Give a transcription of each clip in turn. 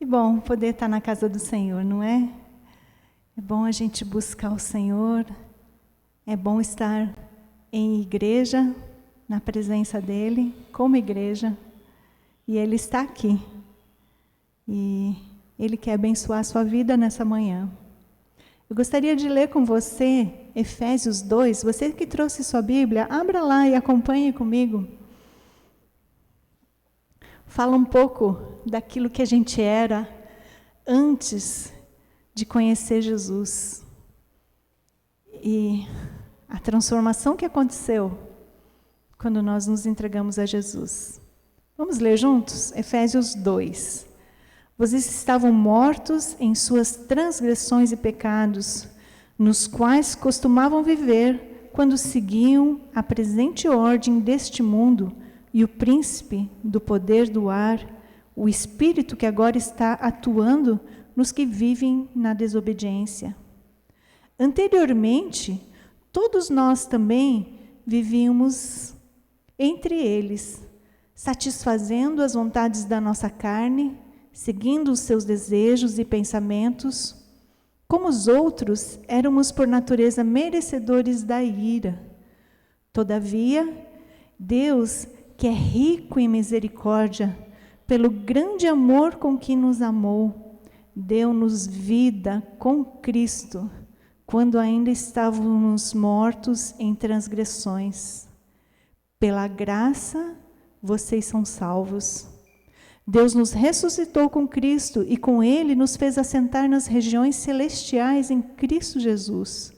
Que bom poder estar na casa do Senhor, não é? É bom a gente buscar o Senhor, é bom estar em igreja, na presença dEle, como igreja, e Ele está aqui. E Ele quer abençoar a sua vida nessa manhã. Eu gostaria de ler com você Efésios 2, você que trouxe sua Bíblia, abra lá e acompanhe comigo. Fala um pouco daquilo que a gente era antes de conhecer Jesus. E a transformação que aconteceu quando nós nos entregamos a Jesus. Vamos ler juntos? Efésios 2. Vocês estavam mortos em suas transgressões e pecados, nos quais costumavam viver quando seguiam a presente ordem deste mundo e o príncipe do poder do ar, o espírito que agora está atuando nos que vivem na desobediência. Anteriormente, todos nós também vivíamos entre eles, satisfazendo as vontades da nossa carne, seguindo os seus desejos e pensamentos. Como os outros, éramos por natureza merecedores da ira. Todavia, Deus, que é rico em misericórdia, pelo grande amor com que nos amou, deu-nos vida com Cristo, quando ainda estávamos mortos em transgressões. Pela graça, vocês são salvos. Deus nos ressuscitou com Cristo e com Ele nos fez assentar nas regiões celestiais em Cristo Jesus,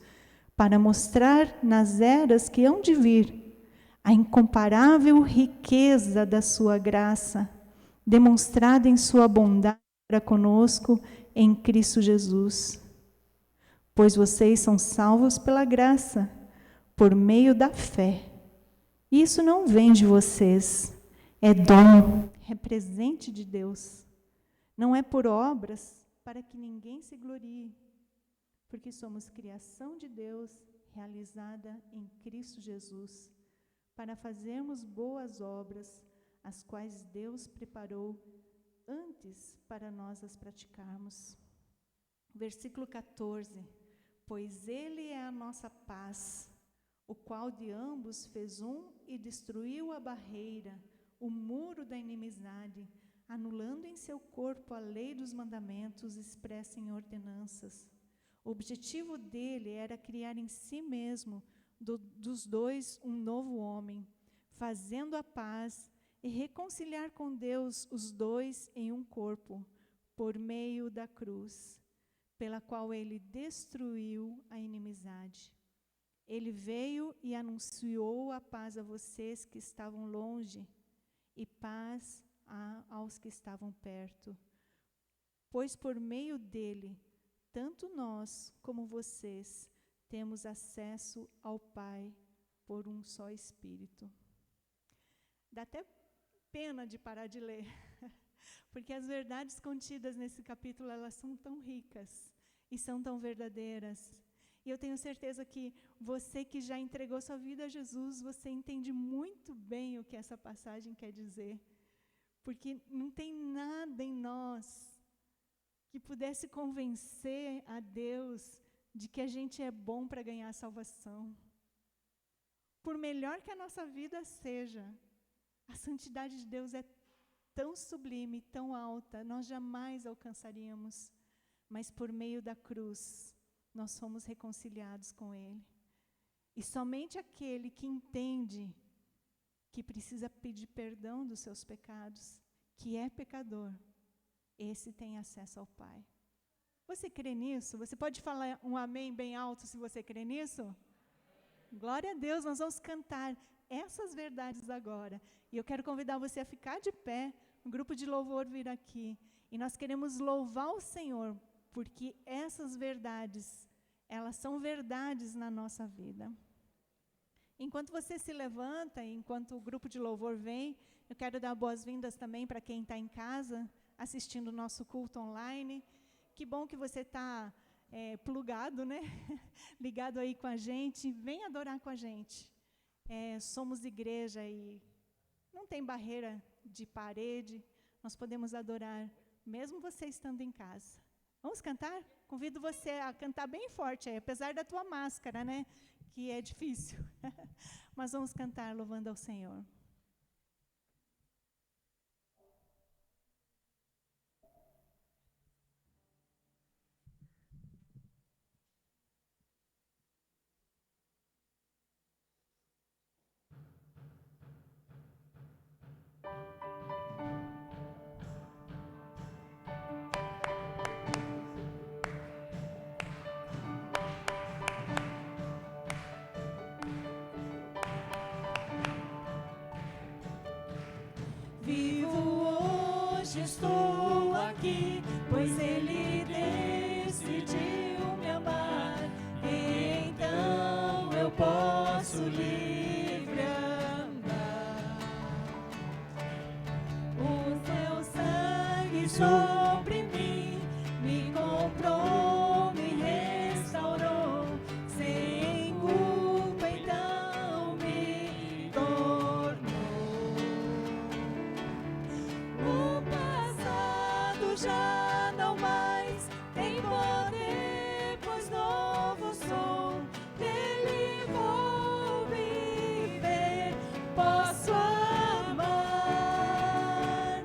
para mostrar nas eras que hão de vir a incomparável riqueza da sua graça, demonstrada em sua bondade para conosco em Cristo Jesus. Pois vocês são salvos pela graça, por meio da fé. Isso não vem de vocês, é dom, é presente de Deus. Não é por obras, para que ninguém se glorie, porque somos criação de Deus, realizada em Cristo Jesus, para fazermos boas obras, as quais Deus preparou antes para nós as praticarmos. Versículo 14. Pois Ele é a nossa paz, o qual de ambos fez um e destruiu a barreira, o muro da inimizade, anulando em seu corpo a lei dos mandamentos expressa em ordenanças. O objetivo dele era criar em si mesmo dos dois um novo homem, fazendo a paz e reconciliar com Deus os dois em um corpo, por meio da cruz, pela qual ele destruiu a inimizade. Ele veio e anunciou a paz a vocês que estavam longe, e paz aos que estavam perto. Pois por meio dele, tanto nós como vocês temos acesso ao Pai por um só Espírito. Dá até pena de parar de ler, porque as verdades contidas nesse capítulo, elas são tão ricas e são tão verdadeiras. E eu tenho certeza que você que já entregou sua vida a Jesus, você entende muito bem o que essa passagem quer dizer. Porque não tem nada em nós que pudesse convencer a Deus de que a gente é bom para ganhar a salvação. Por melhor que a nossa vida seja, a santidade de Deus é tão sublime, tão alta, nós jamais alcançaríamos. Mas por meio da cruz, nós somos reconciliados com Ele. E somente aquele que entende que precisa pedir perdão dos seus pecados, que é pecador, esse tem acesso ao Pai. Você crê nisso? Você pode falar um amém bem alto se você crê nisso? Glória a Deus, nós vamos cantar essas verdades agora. E eu quero convidar você a ficar de pé, o grupo de louvor vir aqui. E nós queremos louvar o Senhor, porque essas verdades, elas são verdades na nossa vida. Enquanto você se levanta, enquanto o grupo de louvor vem, eu quero dar boas-vindas também para quem está em casa, assistindo o nosso culto online. Que bom que você está plugado, né? Ligado aí com a gente. Vem adorar com a gente. Somos igreja e não tem barreira de parede. Nós podemos adorar mesmo você estando em casa. Vamos cantar? Convido você a cantar bem forte aí, apesar da tua máscara, né? Que é difícil. Mas vamos cantar louvando ao Senhor. Vivo hoje, estou aqui, pois Ele decidiu me amar. Então eu posso livre andar. O Teu sangue sobre mim me comprou, me restaurou. Sem culpa, então me tornou. O passado já não mais tem poder, pois novo sou. Nele vou viver, posso amar.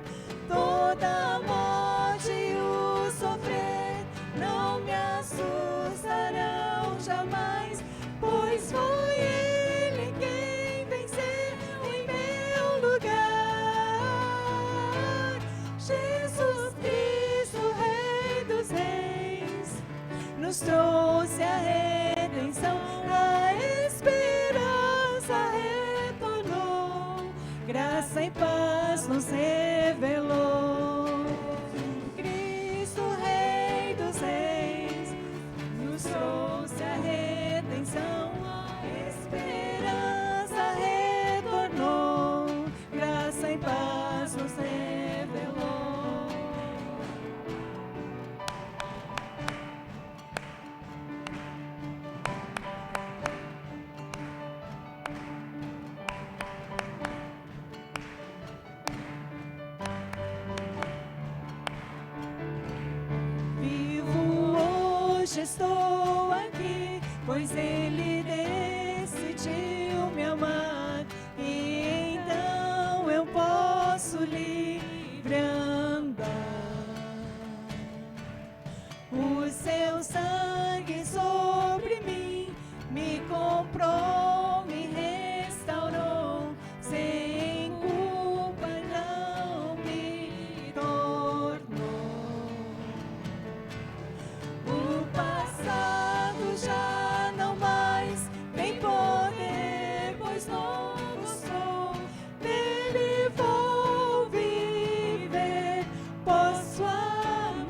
Toda a morte e o sofrer não me assustarão jamais, pois foi Ele quem venceu em meu lugar. Jesus Cristo, Rei dos Reis, nos trouxe a redenção, a esperança retornou, graça e paz nos revelou. Cristo, Rei dos Reis, nos trouxe a redenção, a esperança retornou, graça e paz nos revelou. Vivo hoje, estou aqui, pois Ele decidiu me amar. E então eu posso livre andar. O Seu sangue sobre mim me comprou, me restaurou. Sem culpa não me tornou. O passado já não mais tem poder, pois novo sou. Nele vou viver, posso amar.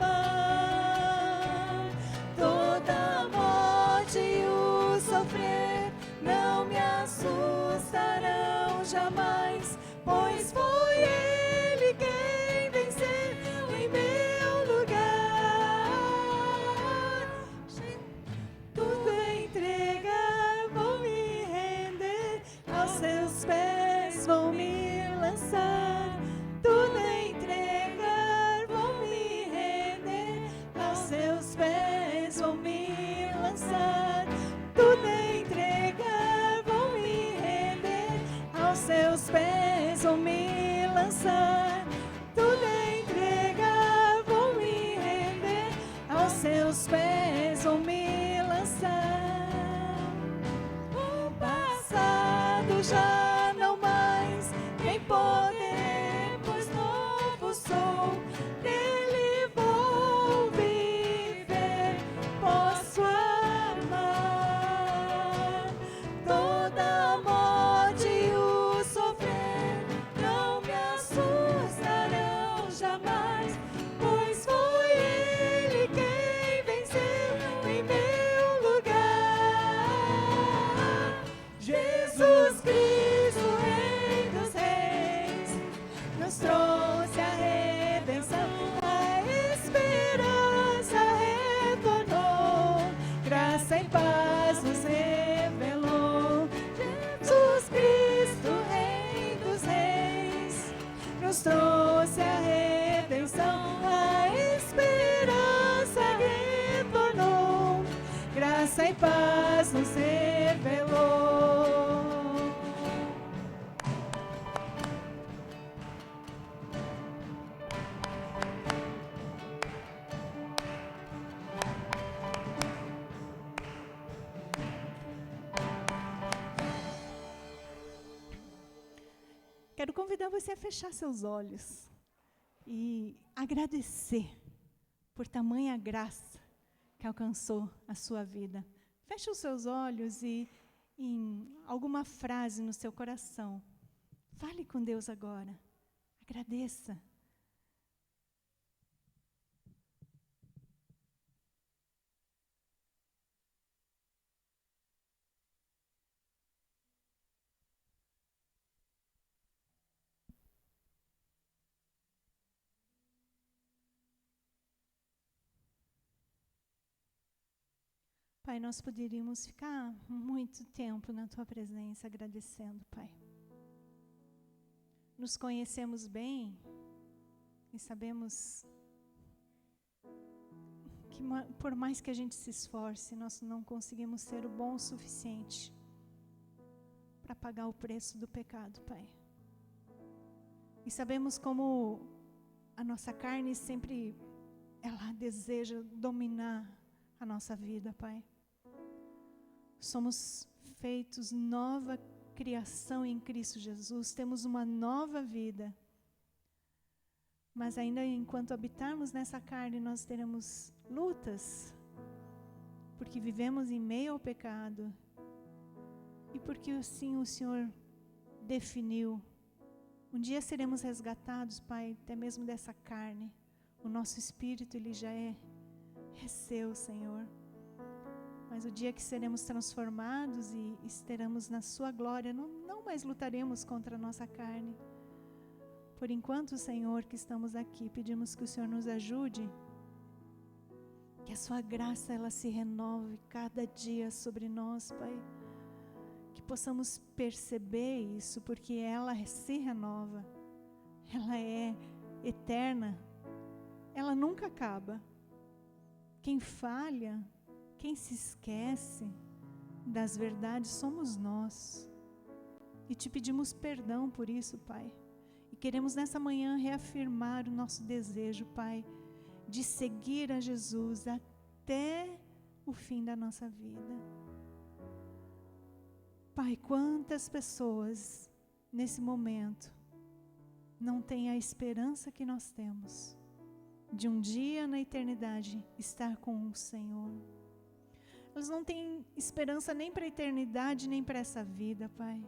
Toda a morte e o sofrer não me assustarão jamais, pois foi Ele quem venceu em meu lugar. Tudo entregar, vou me render, aos Seus pés vou me lançar. Tudo entregar, vou me render, aos Seus pés vou me lançar. Tudo entregar, vou me render, aos Seus pés vou me lançar. Tudo entregar, vou me render, aos Seus pés vou me lançar. O passado já não mais tem poder, pois novo sou. Nele vou viver, posso amar. Toda a morte e o sofrer não me assustarão jamais, pois foi Ele quem venceu em meu lugar. Jesus Cristo, Rei dos Reis, nos trouxe a redenção, a esperança retornou, graça e paz nos revelou. Jesus Cristo, Rei dos Reis, nos trouxe a redenção, a nos revelou. Quero convidar você a fechar seus olhos e agradecer por tamanha graça que alcançou a sua vida. Feche os seus olhos e, em alguma frase no seu coração, fale com Deus agora. Agradeça. Pai, nós poderíamos ficar muito tempo na Tua presença agradecendo, Pai. Nos conhecemos bem e sabemos que por mais que a gente se esforce, nós não conseguimos ser o bom o suficiente para pagar o preço do pecado, Pai. E sabemos como a nossa carne sempre, ela deseja dominar a nossa vida, Pai. Somos feitos nova criação em Cristo Jesus, temos uma nova vida. Mas ainda enquanto habitarmos nessa carne, nós teremos lutas, porque vivemos em meio ao pecado, e porque assim o Senhor definiu. Um dia seremos resgatados, Pai, até mesmo dessa carne. O nosso espírito, ele já é seu, Senhor. Mas o dia que seremos transformados e estaremos na sua glória, não mais lutaremos contra a nossa carne. Por enquanto, Senhor, que estamos aqui, pedimos que o Senhor nos ajude, que a sua graça ela se renove cada dia sobre nós, Pai. Que possamos perceber isso, porque ela se renova, ela é eterna, ela nunca acaba. Quem falha, quem se esquece das verdades somos nós. E te pedimos perdão por isso, Pai. E queremos nessa manhã reafirmar o nosso desejo, Pai, de seguir a Jesus até o fim da nossa vida. Pai, quantas pessoas nesse momento não têm a esperança que nós temos de um dia na eternidade estar com o Senhor. Eles não têm esperança nem para a eternidade, nem para essa vida, Pai.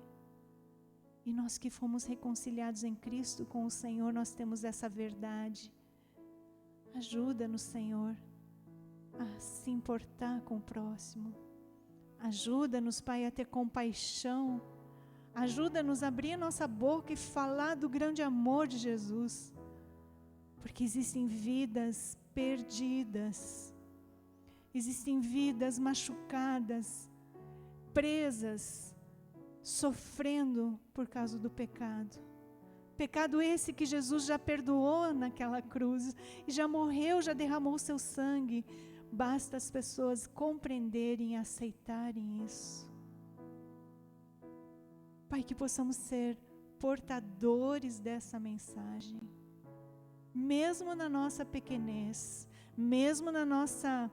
E nós que fomos reconciliados em Cristo com o Senhor, nós temos essa verdade. Ajuda-nos, Senhor, a se importar com o próximo. Ajuda-nos, Pai, a ter compaixão. Ajuda-nos a abrir a nossa boca e falar do grande amor de Jesus. Porque existem vidas perdidas. Existem vidas machucadas, presas, sofrendo por causa do pecado. Pecado esse que Jesus já perdoou naquela cruz, e já morreu, já derramou o seu sangue. Basta as pessoas compreenderem e aceitarem isso. Pai, que possamos ser portadores dessa mensagem. Mesmo na nossa pequenez, mesmo na nossa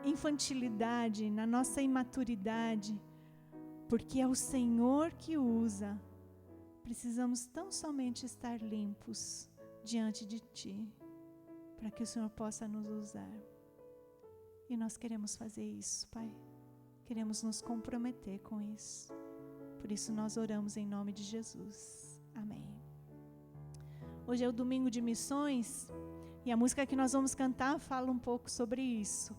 infantilidade, na nossa imaturidade, porque é o Senhor que usa. Precisamos tão somente estar limpos diante de Ti, para que o Senhor possa nos usar. E nós queremos fazer isso, Pai. Queremos nos comprometer com isso. Por isso nós oramos em nome de Jesus. Amém. Hoje é o domingo de missões, e a música que nós vamos cantar fala um pouco sobre isso.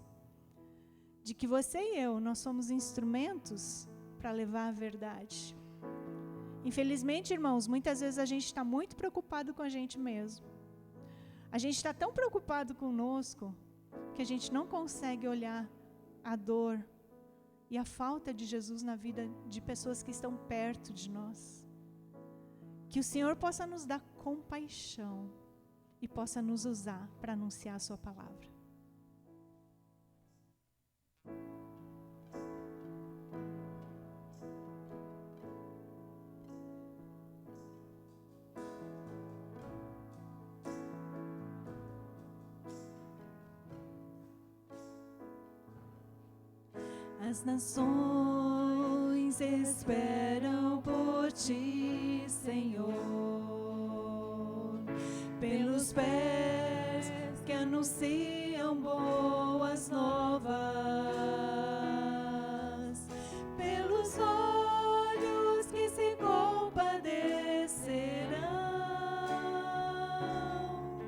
De que você e eu, nós somos instrumentos para levar a verdade. Infelizmente, irmãos, muitas vezes a gente está muito preocupado com a gente mesmo. A gente está tão preocupado conosco que a gente não consegue olhar a dor e a falta de Jesus na vida de pessoas que estão perto de nós. Que o Senhor possa nos dar compaixão e possa nos usar para anunciar a sua palavra. As nações esperam por ti, Senhor, pelos pés que anunciam boas novas, pelos olhos que se compadecerão,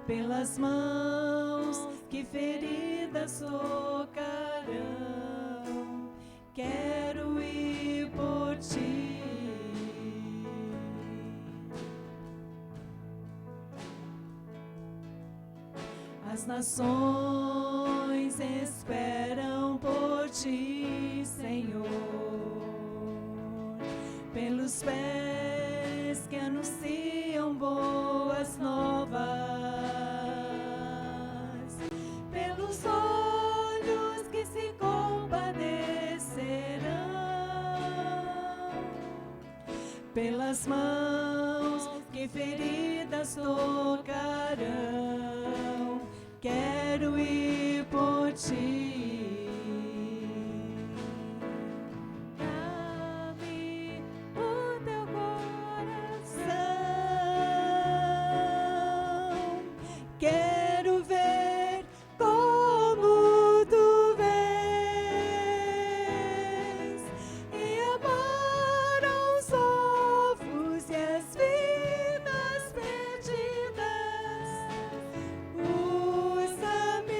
pelas mãos que feridas tocarão. Quero ir por ti. As nações esperam por ti, Senhor, pelos pés que anunciam boas novas, pelos olhos que se compadecerão, pelas mãos que feridas tocarão. Quero ir por ti. Dá-me o teu coração. Quero ver como tu vês e amar aos órfãos e as vidas perdidas. Usa-me,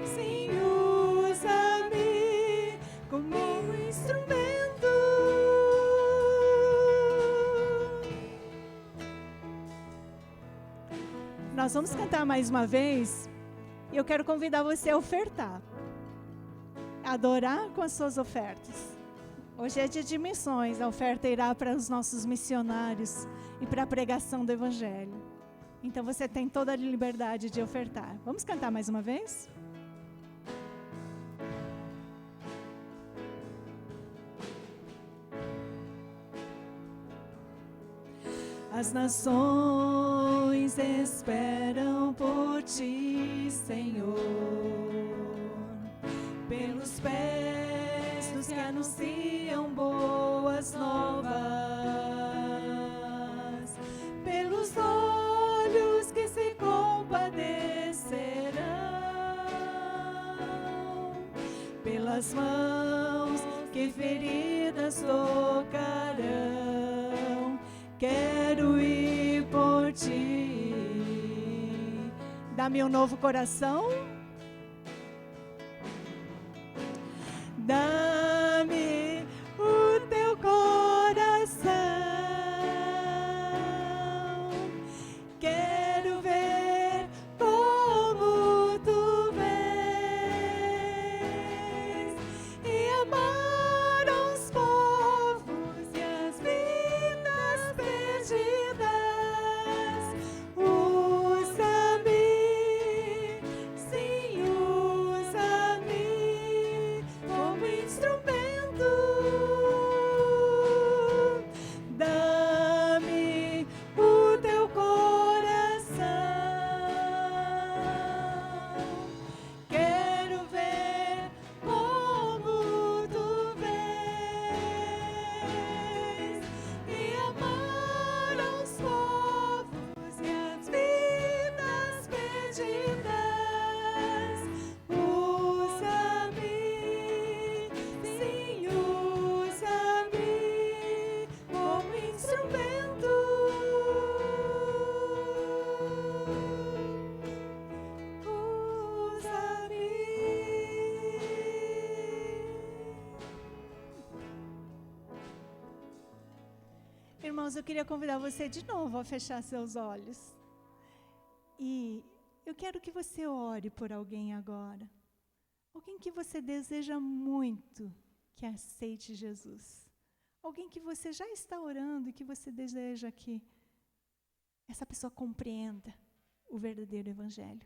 sim, usa-me como um instrumento. Nós vamos cantar mais uma vez e eu quero convidar você a ofertar, adorar com as suas ofertas. Hoje é dia de missões, a oferta irá para os nossos missionários e para a pregação do Evangelho. Então você tem toda a liberdade de ofertar. Vamos cantar mais uma vez? As nações esperam por ti, Senhor, pelos pés dos que anunciam boas novas, pelos olhos que se compadecerão, pelas mãos que feridas tocarão. Quero ir por ti. Dá-me um novo coração. Dá-me o teu coração. Quero ver como tu vês e amar aos povos e as vidas perdidas. Usa-me, sim, usa-me como instrumento. Dá-me o teu coração. Quero ver como tu vês e amar aos povos e as vidas perdidas. Usa-me, sim, usa-me como instrumento. Irmãos, eu queria convidar você de novo a fechar seus olhos. E eu quero que você ore por alguém agora. Alguém que você deseja muito que aceite Jesus. Alguém que você já está orando e que você deseja que essa pessoa compreenda o verdadeiro Evangelho.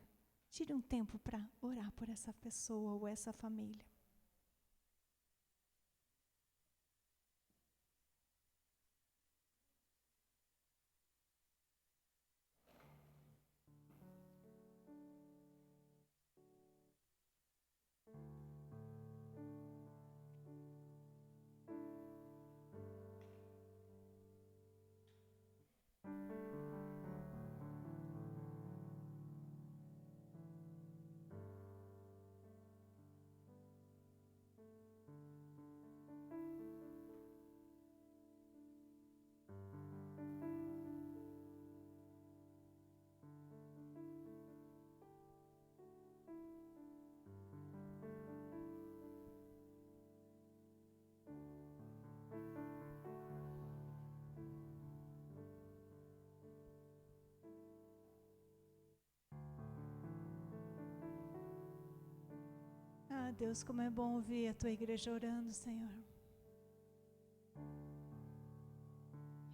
Tire um tempo para orar por essa pessoa ou essa família. Deus, como é bom ouvir a tua igreja orando, Senhor.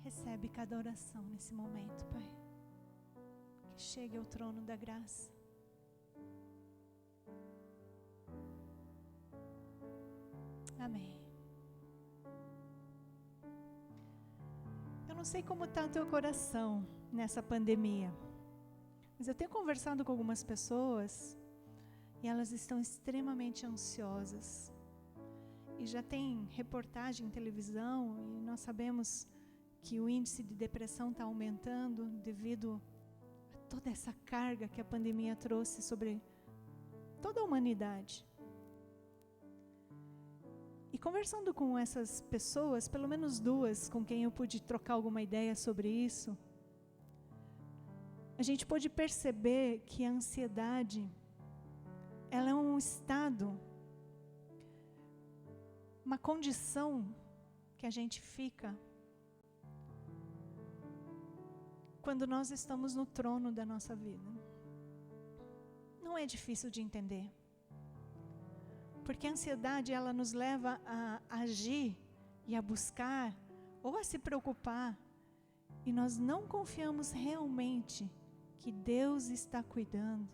Recebe cada oração nesse momento, Pai. Que chegue ao trono da graça. Amém. Eu não sei como está o teu coração nessa pandemia, mas eu tenho conversado com algumas pessoas e elas estão extremamente ansiosas. E já tem reportagem em televisão e nós sabemos que o índice de depressão está aumentando devido a toda essa carga que a pandemia trouxe sobre toda a humanidade. E conversando com essas pessoas, pelo menos duas com quem eu pude trocar alguma ideia sobre isso, a gente pôde perceber que a ansiedade, ela é um estado, uma condição que a gente fica quando nós estamos no trono da nossa vida. Não é difícil de entender. Porque a ansiedade, ela nos leva a agir e a buscar ou a se preocupar. E nós não confiamos realmente que Deus está cuidando.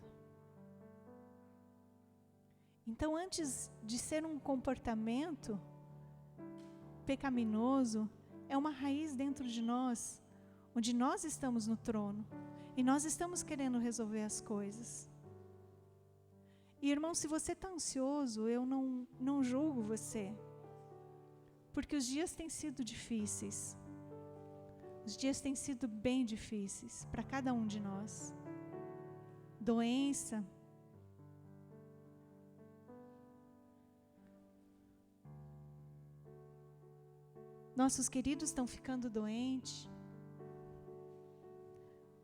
Então, antes de ser um comportamento pecaminoso, é uma raiz dentro de nós, onde nós estamos no trono e nós estamos querendo resolver as coisas. E irmão, se você está ansioso, eu não julgo você, porque os dias têm sido difíceis. Os dias têm sido bem difíceis para cada um de nós. Doença, nossos queridos estão ficando doentes,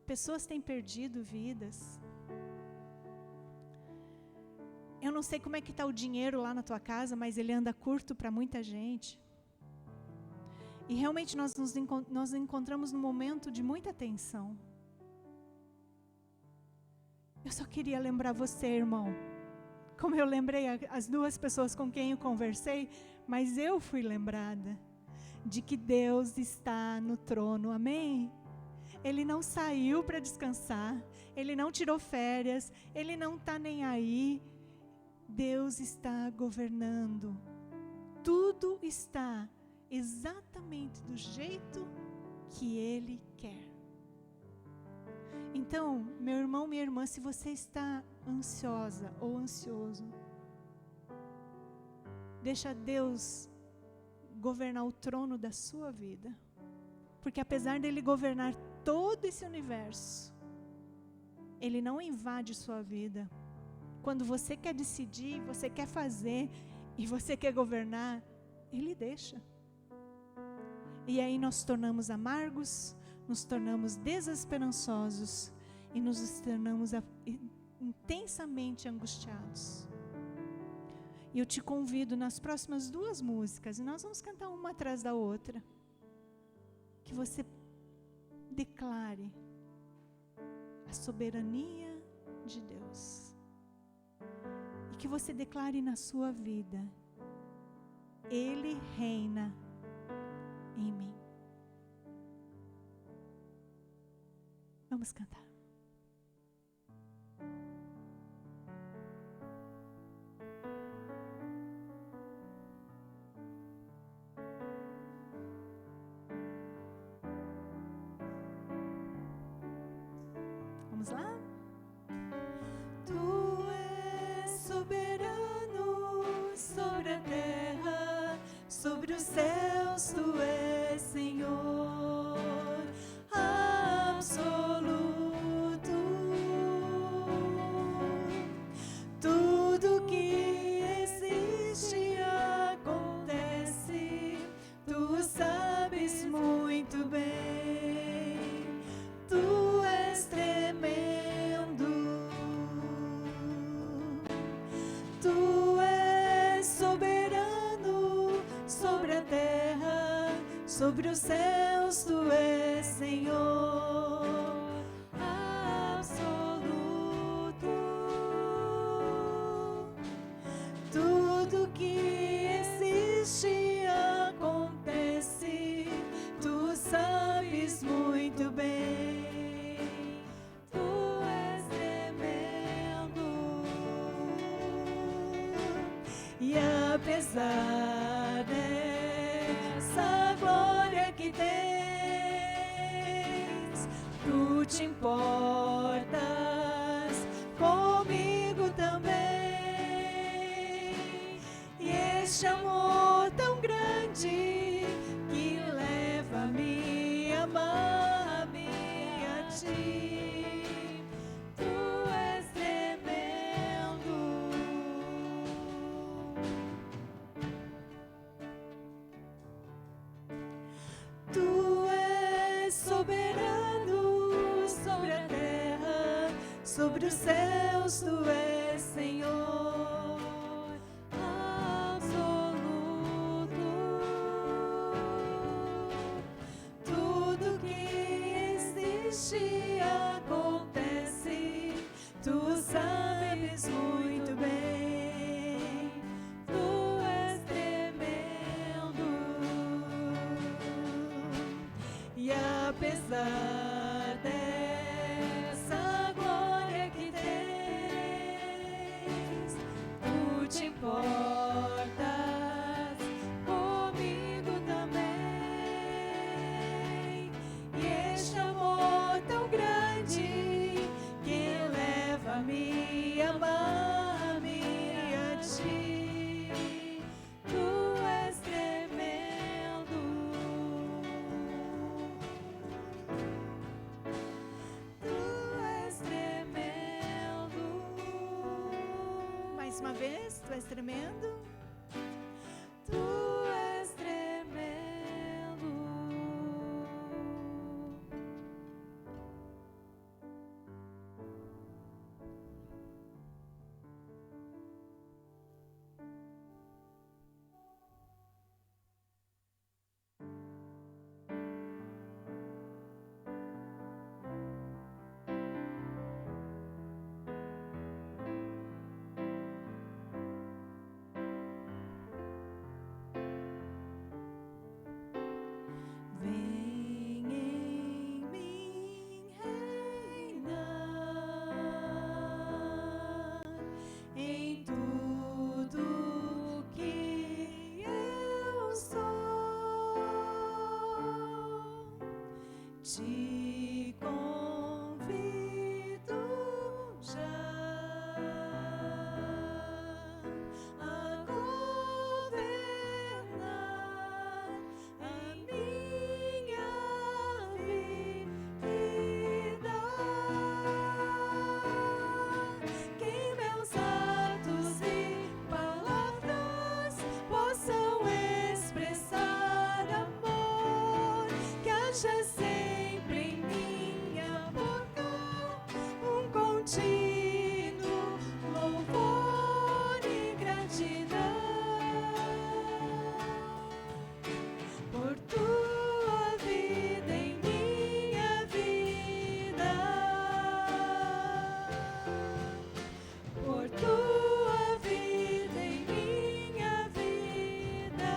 pessoas têm perdido vidas. Eu não sei como é que está o dinheiro lá na tua casa, mas ele anda curto para muita gente. E realmente nós nos encontramos num momento de muita tensão. Eu só queria lembrar você, irmão, como eu lembrei as duas pessoas com quem eu conversei, mas eu fui lembrada de que Deus está no trono, amém? Ele não saiu para descansar, Ele não tirou férias, Ele não está nem aí. Deus está governando. Tudo está exatamente do jeito que Ele quer. Então, meu irmão, minha irmã, se você está ansiosa ou ansioso, deixa Deus governar o trono da sua vida. Porque apesar dele governar todo esse universo, Ele não invade sua vida. Quando você quer decidir, você quer fazer e você quer governar, Ele deixa. E aí nós tornamos amargos, nos tornamos desesperançosos e nos tornamos intensamente angustiados. E eu te convido nas próximas duas músicas, e nós vamos cantar uma atrás da outra, que você declare a soberania de Deus. E que você declare na sua vida: Ele reina em mim. Vamos cantar. Vamos lá? Tu és soberano sobre a terra, sobre os céus, tu és Senhor absoluto. Tudo que existe acontece, tu sabes muito bem. Tu és tremendo. Tu és soberano sobre a terra, sobre os céus, tu és Senhor absoluto. Tu E apesar dessa glória que tens, tu te importas comigo também. E este amor tão grande que leva a me amar-me a ti. Tu és tremendo. Tu és soberano sobre a terra, sobre os céus, tu és Senhor absoluto. Tudo que existe acontece, tu sabes muito bem. Tu és tremendo. E apesar dessa glória que tens, tu te importas comigo também. E este amor tão grande que leva a me amar-me a ti. Tu és tremendo. Tu és tremendo. Mais uma vez, tu és tremendo. Tu és tremendo. Vem em mim reinar em tudo que eu sou. Te convido já a governar a minha vida. Que meus atos e palavras possam expressar amor, que haja sempre em minha boca um contínuo louvor e gratidão por tua vida em minha vida, por tua vida em minha vida.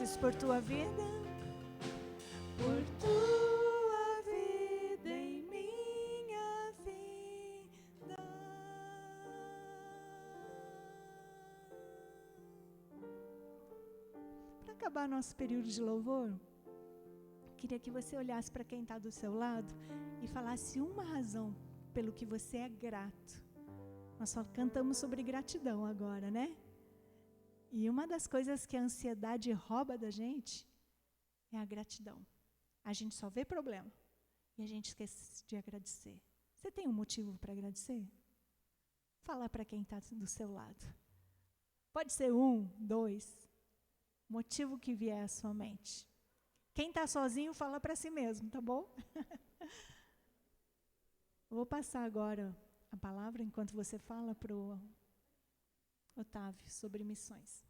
vezes por tua vida. Por tua vida em minha vida. Para acabar nosso período de louvor, queria que você olhasse para quem está do seu lado e falasse uma razão pelo que você é grato. Nós só cantamos sobre gratidão agora, né? E uma das coisas que a ansiedade rouba da gente é a gratidão. A gente só vê problema e a gente esquece de agradecer. Você tem um motivo para agradecer? Fala para quem está do seu lado. Pode ser 1, 2, motivo que vier à sua mente. Quem está sozinho, fala para si mesmo, tá bom? Vou passar agora a palavra, enquanto você fala, para o Otávio sobre missões.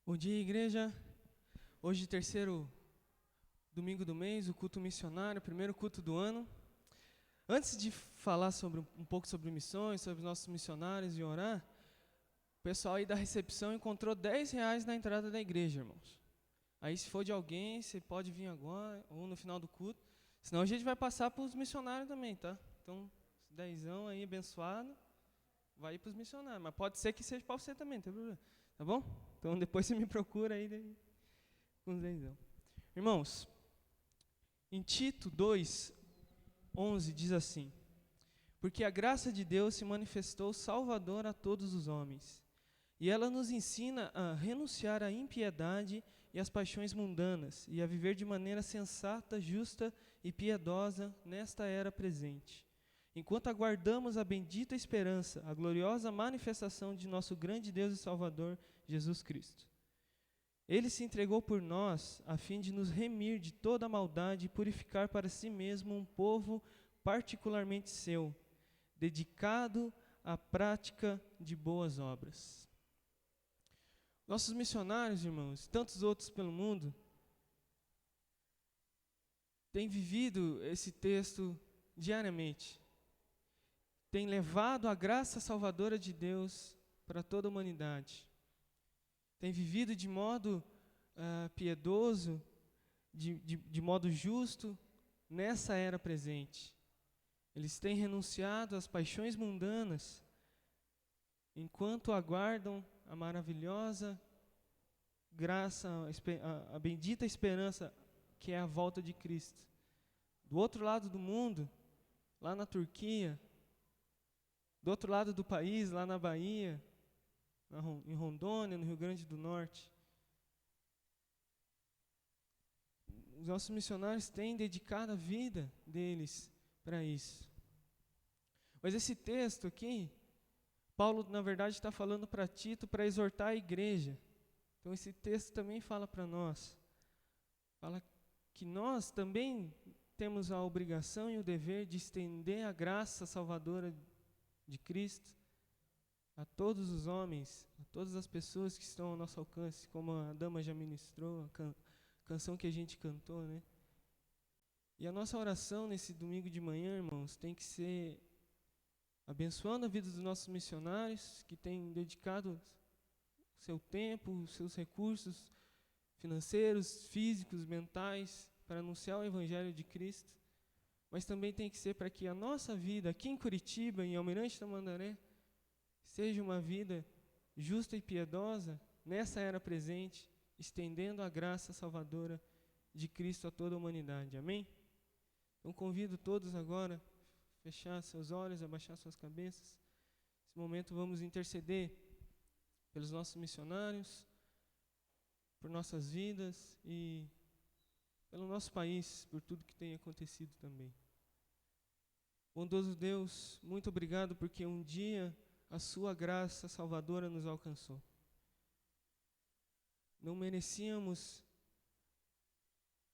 Bom dia, igreja. Hoje, terceiro domingo do mês, o culto missionário, primeiro culto do ano. Antes de falar um pouco sobre missões, sobre os nossos missionários e orar, o pessoal aí da recepção encontrou R$10 na entrada da igreja, irmãos. Aí, se for de alguém, você pode vir agora ou no final do culto. Senão a gente vai passar para os missionários também, tá? Então, dezão aí abençoado, vai ir para os missionários. Mas pode ser que seja para você também, não tem problema. Tá bom? Então, depois você me procura aí com os dezão. Irmãos, em Tito 2:11 diz assim: porque a graça de Deus se manifestou salvadora a todos os homens, e ela nos ensina a renunciar à impiedade e às paixões mundanas, e a viver de maneira sensata, justa e piedosa nesta era presente, enquanto aguardamos a bendita esperança, a gloriosa manifestação de nosso grande Deus e Salvador, Jesus Cristo. Ele se entregou por nós, a fim de nos remir de toda a maldade e purificar para si mesmo um povo particularmente seu, dedicado à prática de boas obras. Nossos missionários, irmãos, tantos outros pelo mundo, têm vivido esse texto diariamente. Têm levado a graça salvadora de Deus para toda a humanidade. Têm vivido de modo piedoso, de modo justo, nessa era presente. Eles têm renunciado às paixões mundanas, enquanto aguardam a maravilhosa graça, a bendita esperança que é a volta de Cristo. Do outro lado do mundo, lá na Turquia, do outro lado do país, lá na Bahia, em Rondônia, no Rio Grande do Norte, os nossos missionários têm dedicado a vida deles para isso. Mas esse texto aqui, Paulo, na verdade, está falando para Tito para exortar a igreja. Então, esse texto também fala para nós. Fala que nós também temos a obrigação e o dever de estender a graça salvadora de Cristo a todos os homens, a todas as pessoas que estão ao nosso alcance, como a dama já ministrou, a canção que a gente cantou, né? E a nossa oração nesse domingo de manhã, irmãos, tem que ser abençoando a vida dos nossos missionários, que têm dedicado seu tempo, seus recursos financeiros, físicos, mentais, para anunciar o Evangelho de Cristo. Mas também tem que ser para que a nossa vida aqui em Curitiba, em Almirante Tamandaré, seja uma vida justa e piedosa nessa era presente, estendendo a graça salvadora de Cristo a toda a humanidade. Amém? Então convido todos agora a fechar seus olhos, abaixar suas cabeças. Nesse momento vamos interceder pelos nossos missionários, por nossas vidas e pelo nosso país, por tudo que tem acontecido também. Bondoso Deus, muito obrigado porque um dia a sua graça salvadora nos alcançou. não merecíamos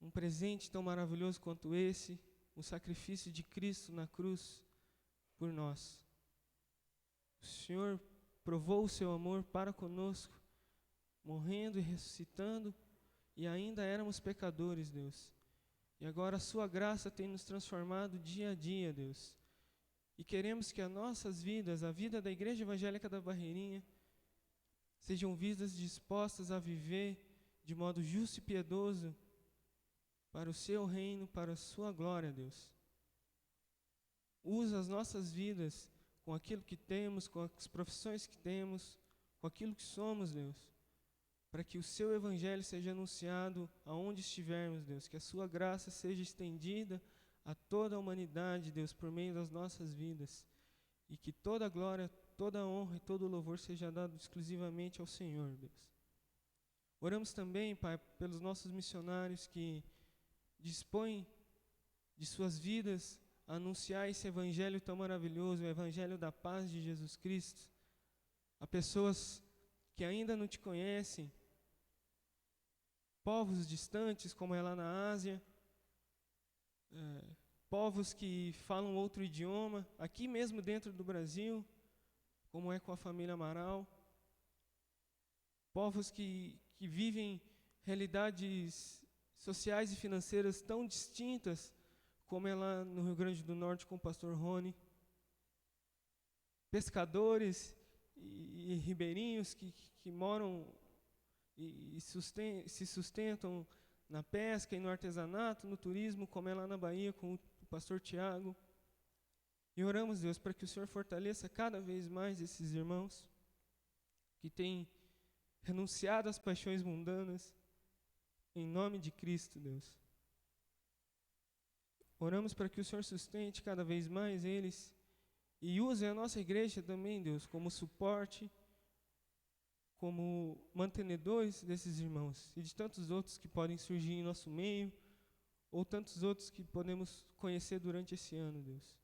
um presente tão maravilhoso quanto esse, o sacrifício de Cristo na cruz por nós. O Senhor provou o seu amor para conosco, morrendo e ressuscitando, e ainda éramos pecadores, Deus. E agora a sua graça tem nos transformado dia a dia, Deus. E queremos que as nossas vidas, a vida da Igreja Evangélica da Barreirinha, sejam vidas dispostas a viver de modo justo e piedoso para o seu reino, para a sua glória, Deus. Usa as nossas vidas com aquilo que temos, com as profissões que temos, com aquilo que somos, Deus, para que o seu evangelho seja anunciado aonde estivermos, Deus, que a sua graça seja estendida a toda a humanidade, Deus, por meio das nossas vidas, e que toda a glória, toda a honra e todo o louvor seja dado exclusivamente ao Senhor, Deus. Oramos também, Pai, pelos nossos missionários que dispõem de suas vidas a anunciar esse evangelho tão maravilhoso, o evangelho da paz de Jesus Cristo, a pessoas que ainda não te conhecem, povos distantes, como é lá na Ásia, povos que falam outro idioma, aqui mesmo dentro do Brasil, como é com a família Amaral, povos que vivem realidades sociais e financeiras tão distintas, como é lá no Rio Grande do Norte com o pastor Rony, pescadores e ribeirinhos que moram e se sustentam na pesca e no artesanato, no turismo, como é lá na Bahia com o pastor Tiago. E oramos, Deus, para que o Senhor fortaleça cada vez mais esses irmãos que têm renunciado às paixões mundanas, em nome de Cristo, Deus. Oramos para que o Senhor sustente cada vez mais eles e use a nossa igreja também, Deus, como suporte, como mantenedores desses irmãos e de tantos outros que podem surgir em nosso meio, ou tantos outros que podemos conhecer durante esse ano, Deus.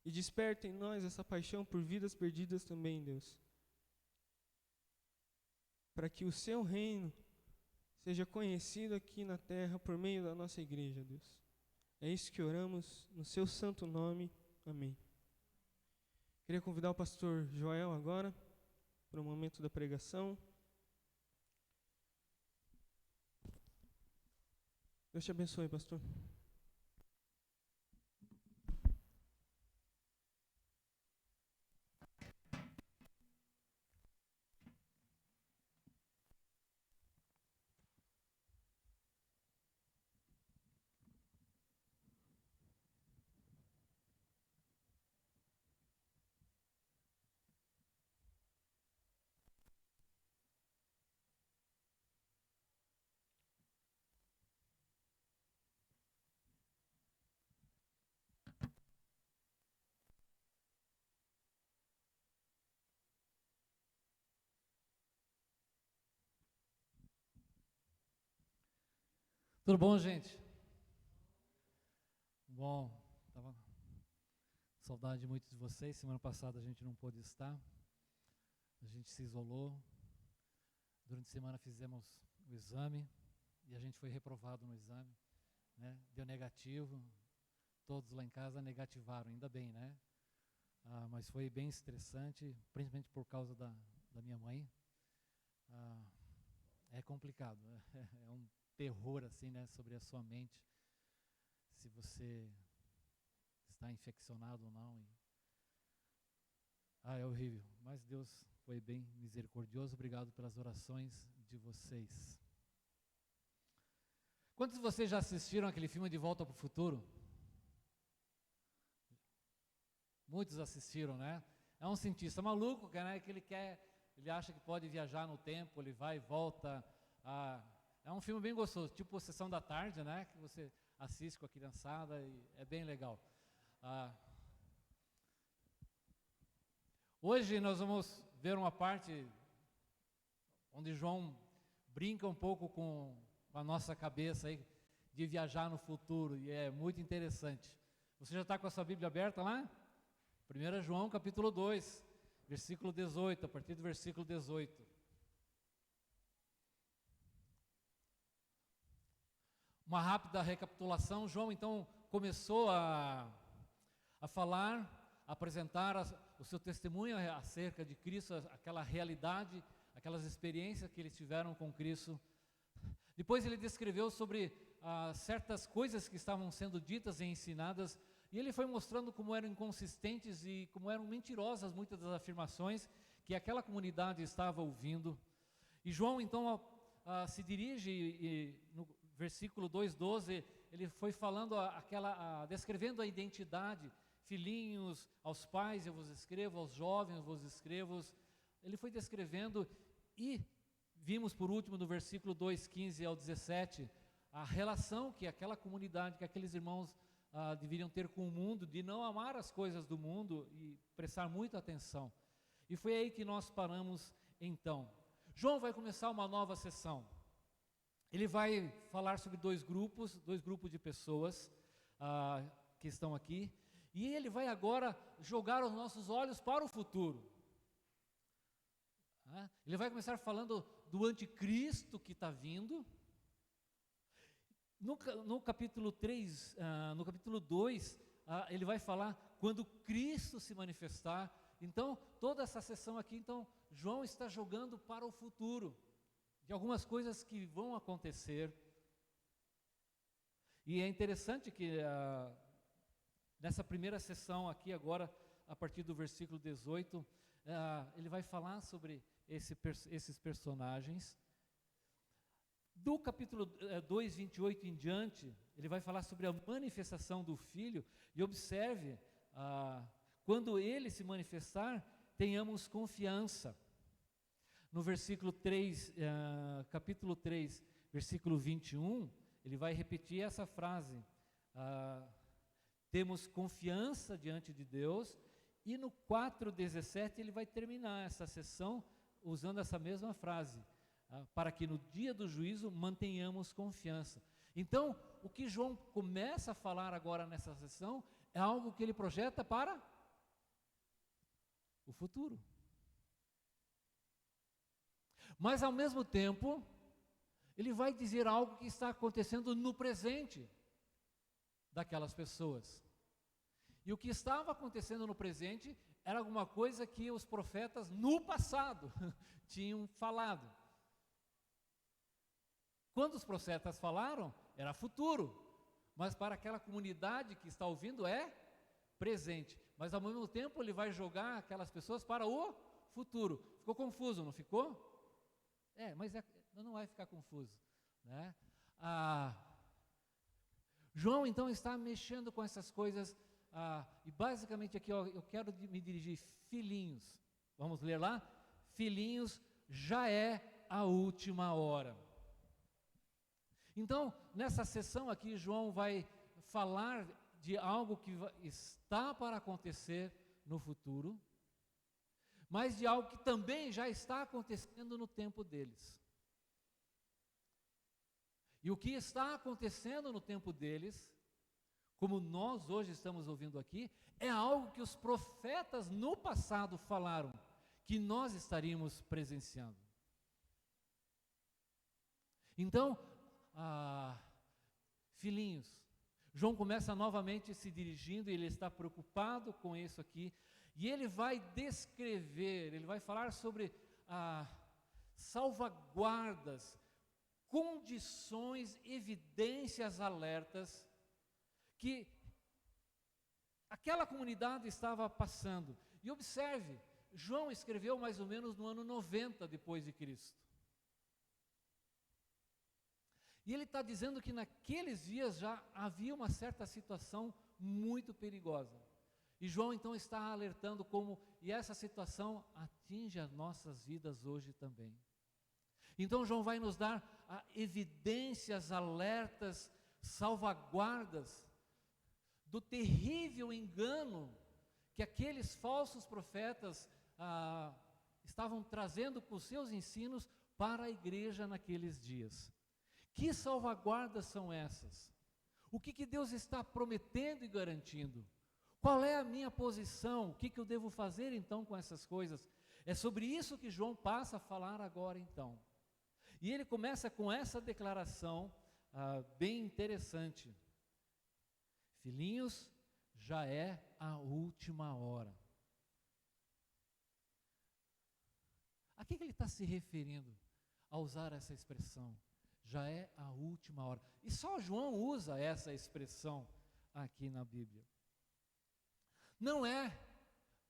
E desperta em nós essa paixão por vidas perdidas também, Deus. Para que o seu reino seja conhecido aqui na terra por meio da nossa igreja, Deus. É isso que oramos no seu santo nome. Amém. Queria convidar o pastor Joel agora para o momento da pregação. Deus te abençoe, pastor. Tudo bom, gente? Bom, estava com saudade de muitos de vocês. Semana passada a gente não pôde estar, a gente se isolou. Durante a semana fizemos o exame e a gente foi reprovado no exame, né? Deu negativo, todos lá em casa negativaram, ainda bem, né? Mas foi bem estressante, principalmente por causa da minha mãe. É complicado, é um terror assim, né, sobre a sua mente, se você está infeccionado ou não. É horrível, mas Deus foi bem misericordioso. Obrigado pelas orações de vocês. Quantos de vocês já assistiram aquele filme De Volta para o Futuro? Muitos assistiram, né? É um cientista maluco, né, que ele acha que pode viajar no tempo, ele vai e volta. É um filme bem gostoso, tipo Sessão da Tarde, né? Que você assiste com a criançada e é bem legal. Hoje nós vamos ver uma parte onde João brinca um pouco com a nossa cabeça aí de viajar no futuro, e é muito interessante. Você já está com a sua Bíblia aberta lá? 1 João capítulo 2, versículo 18, a partir do versículo 18. uma rápida recapitulação, João então começou a falar, a apresentar o seu testemunho acerca de Cristo, aquela realidade, aquelas experiências que eles tiveram com Cristo. Depois ele descreveu sobre certas coisas que estavam sendo ditas e ensinadas, e ele foi mostrando como eram inconsistentes e como eram mentirosas muitas das afirmações que aquela comunidade estava ouvindo. E João então se dirige, e no versículo 2:12, ele foi falando descrevendo a identidade: filhinhos, aos pais eu vos escrevo, aos jovens eu vos escrevo. Ele foi descrevendo, e vimos por último no versículo 2:15 ao 17, a relação que aquela comunidade, que aqueles irmãos deveriam ter com o mundo, de não amar as coisas do mundo e prestar muita atenção. E foi aí que nós paramos então. João vai começar uma nova sessão. Ele vai falar sobre dois grupos de pessoas que estão aqui, e ele vai agora jogar os nossos olhos para o futuro. Ele vai começar falando do anticristo que está vindo. No capítulo 3, no capítulo 2, ele vai falar quando Cristo se manifestar. Então, toda essa sessão aqui, então, João está jogando para o futuro, de algumas coisas que vão acontecer. E é interessante que nessa primeira sessão aqui agora, a partir do versículo 18, ele vai falar sobre esses personagens. Do capítulo 2, 28 em diante, ele vai falar sobre a manifestação do Filho, e observe, quando ele se manifestar, tenhamos confiança. No versículo 3, capítulo 3, versículo 21, ele vai repetir essa frase: temos confiança diante de Deus. E no 4:17 ele vai terminar essa sessão usando essa mesma frase: para que no dia do juízo mantenhamos confiança. Então, o que João começa a falar agora nessa sessão é algo que ele projeta para o futuro. Mas ao mesmo tempo, ele vai dizer algo que está acontecendo no presente daquelas pessoas. E o que estava acontecendo no presente era alguma coisa que os profetas no passado tinham falado. Quando os profetas falaram, era futuro, mas para aquela comunidade que está ouvindo é presente. Mas ao mesmo tempo ele vai jogar aquelas pessoas para o futuro. Ficou confuso, não ficou? Mas não vai ficar confuso, né? João então está mexendo com essas coisas, e basicamente aqui eu quero me dirigir: filhinhos, vamos ler lá? Filhinhos, já é a última hora. Então, nessa sessão aqui, João vai falar de algo que está para acontecer no futuro, mas de algo que também já está acontecendo no tempo deles. E o que está acontecendo no tempo deles, como nós hoje estamos ouvindo aqui, é algo que os profetas no passado falaram, que nós estaríamos presenciando. Então, filhinhos, João começa novamente se dirigindo, e ele está preocupado com isso aqui, e ele vai descrever, ele vai falar sobre salvaguardas, condições, evidências, alertas que aquela comunidade estava passando. E observe, João escreveu mais ou menos no ano 90 depois de Cristo. E ele está dizendo que naqueles dias já havia uma certa situação muito perigosa. E João então está alertando e essa situação atinge as nossas vidas hoje também. Então João vai nos dar evidências, alertas, salvaguardas do terrível engano que aqueles falsos profetas estavam trazendo com seus ensinos para a igreja naqueles dias. Que salvaguardas são essas? O que Deus está prometendo e garantindo? Qual é a minha posição? O que eu devo fazer então com essas coisas? É sobre isso que João passa a falar agora então. E ele começa com essa declaração bem interessante. Filhinhos, já é a última hora. A que ele está se referindo ao usar essa expressão? Já é a última hora. E só João usa essa expressão aqui na Bíblia. Não é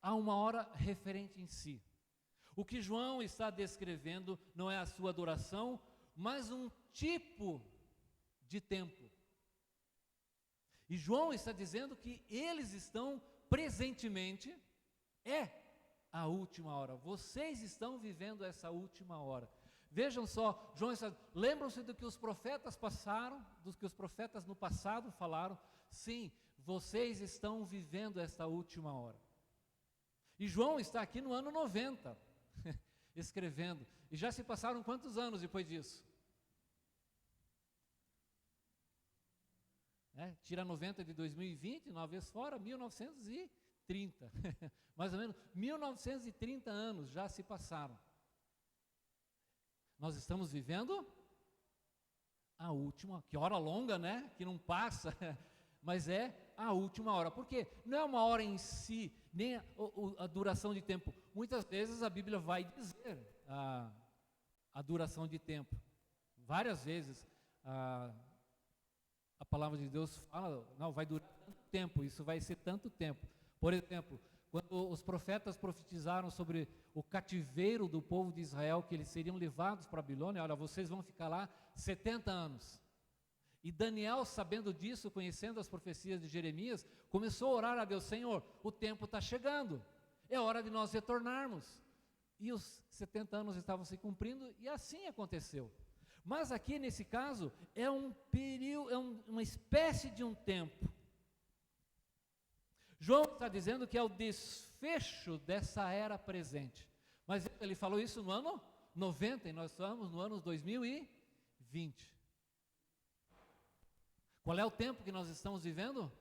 a uma hora referente em si. O que João está descrevendo não é a sua adoração, mas um tipo de tempo. E João está dizendo que eles estão presentemente, a última hora. Vocês estão vivendo essa última hora. Vejam só, João está, lembram-se do que os profetas passaram, dos que os profetas no passado falaram? Sim, vocês estão vivendo esta última hora. E João está aqui no ano 90, escrevendo. E já se passaram quantos anos depois disso? Tira 90 de 2020, 9 vezes fora, 1930. Mais ou menos 1930 anos já se passaram. Nós estamos vivendo a última, que hora longa, né? Que não passa, mas é a última hora. Por quê? Não é uma hora em si, nem a duração de tempo. Muitas vezes a Bíblia vai dizer a duração de tempo. Várias vezes a palavra de Deus fala, não, vai durar tanto tempo, isso vai ser tanto tempo. Por exemplo, quando os profetas profetizaram sobre o cativeiro do povo de Israel, que eles seriam levados para a Babilônia, olha, vocês vão ficar lá 70 anos. E Daniel, sabendo disso, conhecendo as profecias de Jeremias, começou a orar a Deus: Senhor, o tempo está chegando, é hora de nós retornarmos. E os 70 anos estavam se cumprindo, e assim aconteceu. Mas aqui, nesse caso, é um período, uma espécie de um tempo. João está dizendo que é o desfecho dessa era presente. Mas ele falou isso no ano 90, e nós estamos no ano 2020. Qual é o tempo que nós estamos vivendo?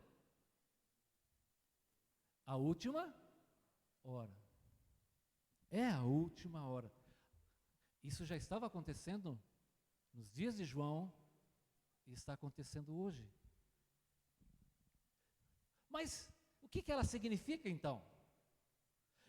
A última hora. É a última hora. Isso já estava acontecendo nos dias de João e está acontecendo hoje. Mas o que ela significa então?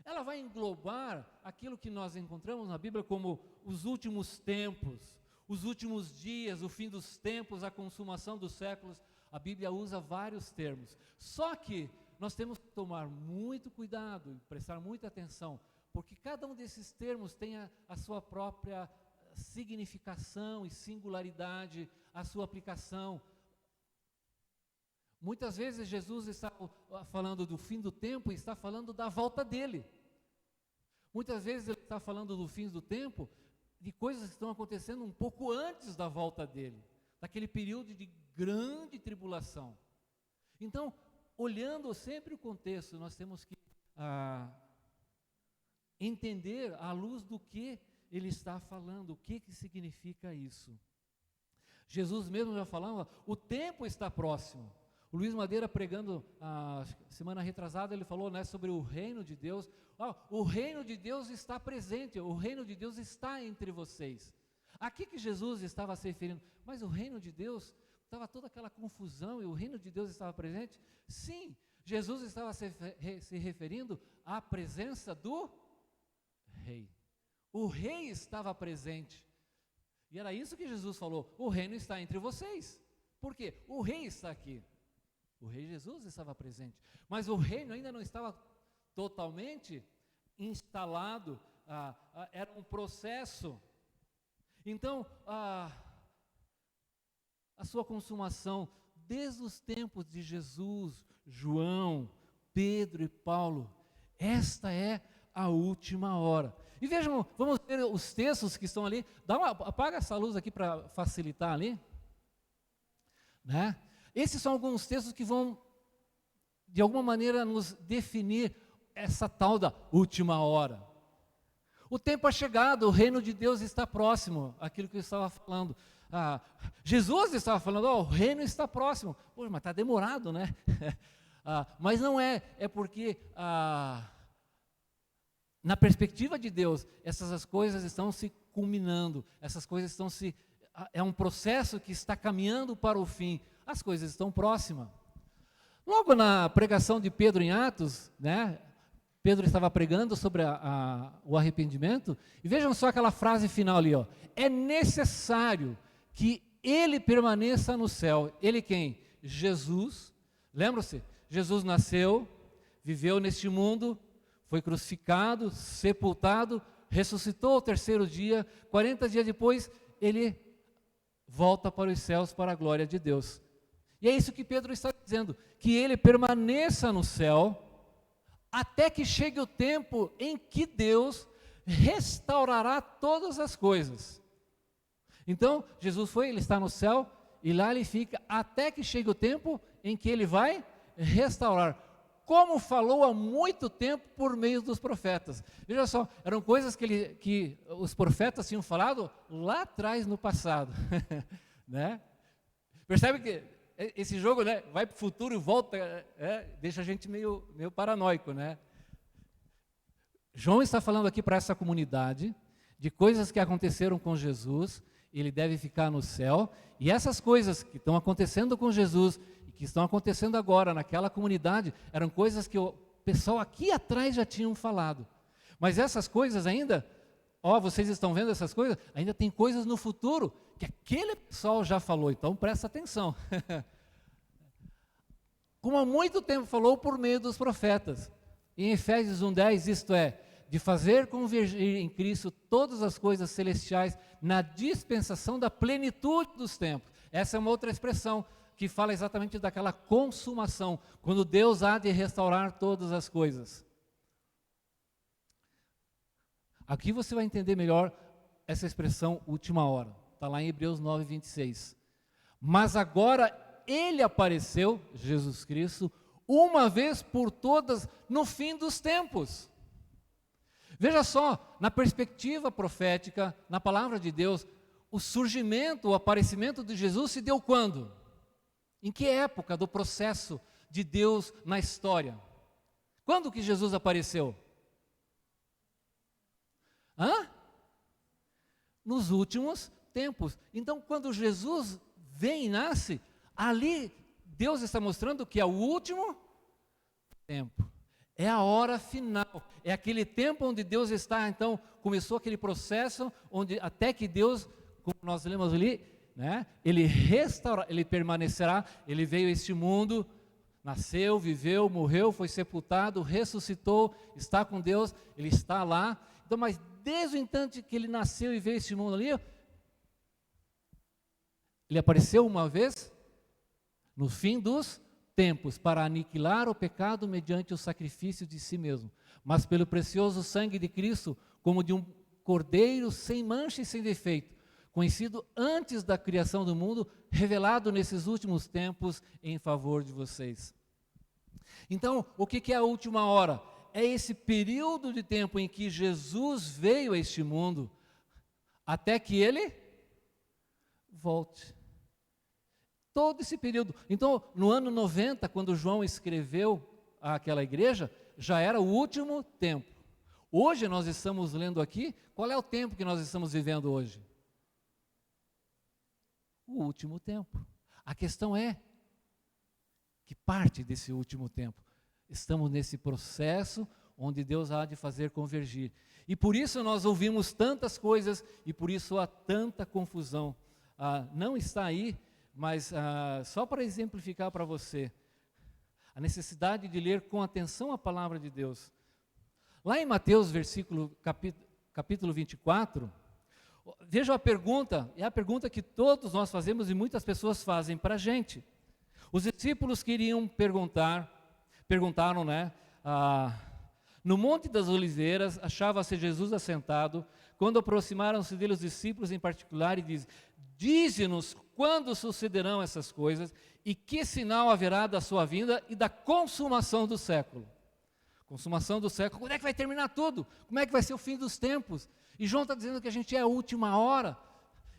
Ela vai englobar aquilo que nós encontramos na Bíblia como os últimos tempos, os últimos dias, o fim dos tempos, a consumação dos séculos. A Bíblia usa vários termos. Só que nós temos que tomar muito cuidado e prestar muita atenção, porque cada um desses termos tem a sua própria significação e singularidade, a sua aplicação. Muitas vezes Jesus está falando do fim do tempo e está falando da volta dele. Muitas vezes ele está falando do fim do tempo, de coisas que estão acontecendo um pouco antes da volta dele, daquele período de grande tribulação. Então, olhando sempre o contexto, nós temos que entender à luz do que ele está falando, o que significa isso. Jesus mesmo já falava, o tempo está próximo. O Luiz Madeira, pregando a semana retrasada, ele falou, né, sobre o reino de Deus. O reino de Deus está presente, o reino de Deus está entre vocês. Aqui que Jesus estava se referindo, mas o reino de Deus, estava toda aquela confusão e o reino de Deus estava presente? Sim, Jesus estava se referindo à presença do rei. O rei estava presente. E era isso que Jesus falou, o reino está entre vocês. Por quê? O rei está aqui. O rei Jesus estava presente, mas o reino ainda não estava totalmente instalado, era um processo. Então, a sua consumação, desde os tempos de Jesus, João, Pedro e Paulo, esta é a última hora. E vejam, vamos ver os textos que estão ali. Apaga essa luz aqui para facilitar ali, né? Esses são alguns textos que vão, de alguma maneira, nos definir essa tal da última hora. O tempo é chegado, o reino de Deus está próximo, aquilo que eu estava falando. Jesus estava falando, o reino está próximo. Pô, mas está demorado, né? Mas não é porque, na perspectiva de Deus, essas coisas estão se culminando, essas coisas estão se é um processo que está caminhando para o fim. As coisas estão próximas. Logo na pregação de Pedro em Atos, né, Pedro estava pregando sobre o arrependimento, e vejam só aquela frase final ali, ó, é necessário que ele permaneça no céu. Ele quem? Jesus. Lembram-se? Jesus nasceu, viveu neste mundo, foi crucificado, sepultado, ressuscitou ao terceiro dia, 40 dias depois, ele volta para os céus, para a glória de Deus. E é isso que Pedro está dizendo, que ele permaneça no céu, até que chegue o tempo em que Deus restaurará todas as coisas. Então, Jesus ele está no céu, e lá ele fica, até que chegue o tempo em que ele vai restaurar, como falou há muito tempo por meio dos profetas. Veja só, eram coisas que os profetas tinham falado lá atrás no passado. Né? Percebe que esse jogo, né, vai para o futuro e volta, deixa a gente meio paranoico, né? João está falando aqui para essa comunidade de coisas que aconteceram com Jesus, ele deve ficar no céu, e essas coisas que estão acontecendo com Jesus e que estão acontecendo agora naquela comunidade, eram coisas que o pessoal aqui atrás já tinham falado. Mas essas coisas ainda, vocês estão vendo essas coisas? Ainda tem coisas no futuro que aquele pessoal já falou, então presta atenção. Como há muito tempo falou por meio dos profetas. Em Efésios 1:10, isto é, de fazer convergir em Cristo todas as coisas celestiais na dispensação da plenitude dos tempos. Essa é uma outra expressão que fala exatamente daquela consumação, quando Deus há de restaurar todas as coisas. Aqui você vai entender melhor essa expressão última hora. Está lá em Hebreus 9:26. Mas agora ele apareceu, Jesus Cristo, uma vez por todas no fim dos tempos. Veja só, na perspectiva profética, na palavra de Deus, o surgimento, o aparecimento de Jesus se deu quando? Em que época do processo de Deus na história? Quando que Jesus apareceu? Nos últimos tempos. Então, quando Jesus vem e nasce, ali Deus está mostrando que é o último tempo. É a hora final. É aquele tempo onde Deus está, então, começou aquele processo, onde até que Deus, como nós lemos ali, né, ele restaura, ele permanecerá, ele veio a este mundo, nasceu, viveu, morreu, foi sepultado, ressuscitou, está com Deus, ele está lá. Então, mas desde o instante que ele nasceu e veio a este mundo ali, ele apareceu uma vez no fim dos tempos para aniquilar o pecado mediante o sacrifício de si mesmo, mas pelo precioso sangue de Cristo, como de um cordeiro sem mancha e sem defeito, conhecido antes da criação do mundo, revelado nesses últimos tempos em favor de vocês. Então, o que é a última hora? É esse período de tempo em que Jesus veio a este mundo, até que ele volte. Todo esse período. Então, no ano 90, quando João escreveu àquela igreja, já era o último tempo. Hoje nós estamos lendo aqui, qual é o tempo que nós estamos vivendo hoje? O último tempo. A questão é, que parte desse último tempo? Estamos nesse processo onde Deus há de fazer convergir. E por isso nós ouvimos tantas coisas e por isso há tanta confusão. Não está aí, mas só para exemplificar para você, a necessidade de ler com atenção a palavra de Deus. Lá em Mateus, capítulo 24, veja a pergunta, é a pergunta que todos nós fazemos e muitas pessoas fazem para a gente. Os discípulos queriam perguntaram, né? No Monte das Oliveiras, achava-se Jesus assentado, quando aproximaram-se dele os discípulos em particular e dizem: dize-nos quando sucederão essas coisas e que sinal haverá da sua vinda e da consumação do século. Consumação do século, quando é que vai terminar tudo? Como é que vai ser o fim dos tempos? E João está dizendo que a gente é a última hora.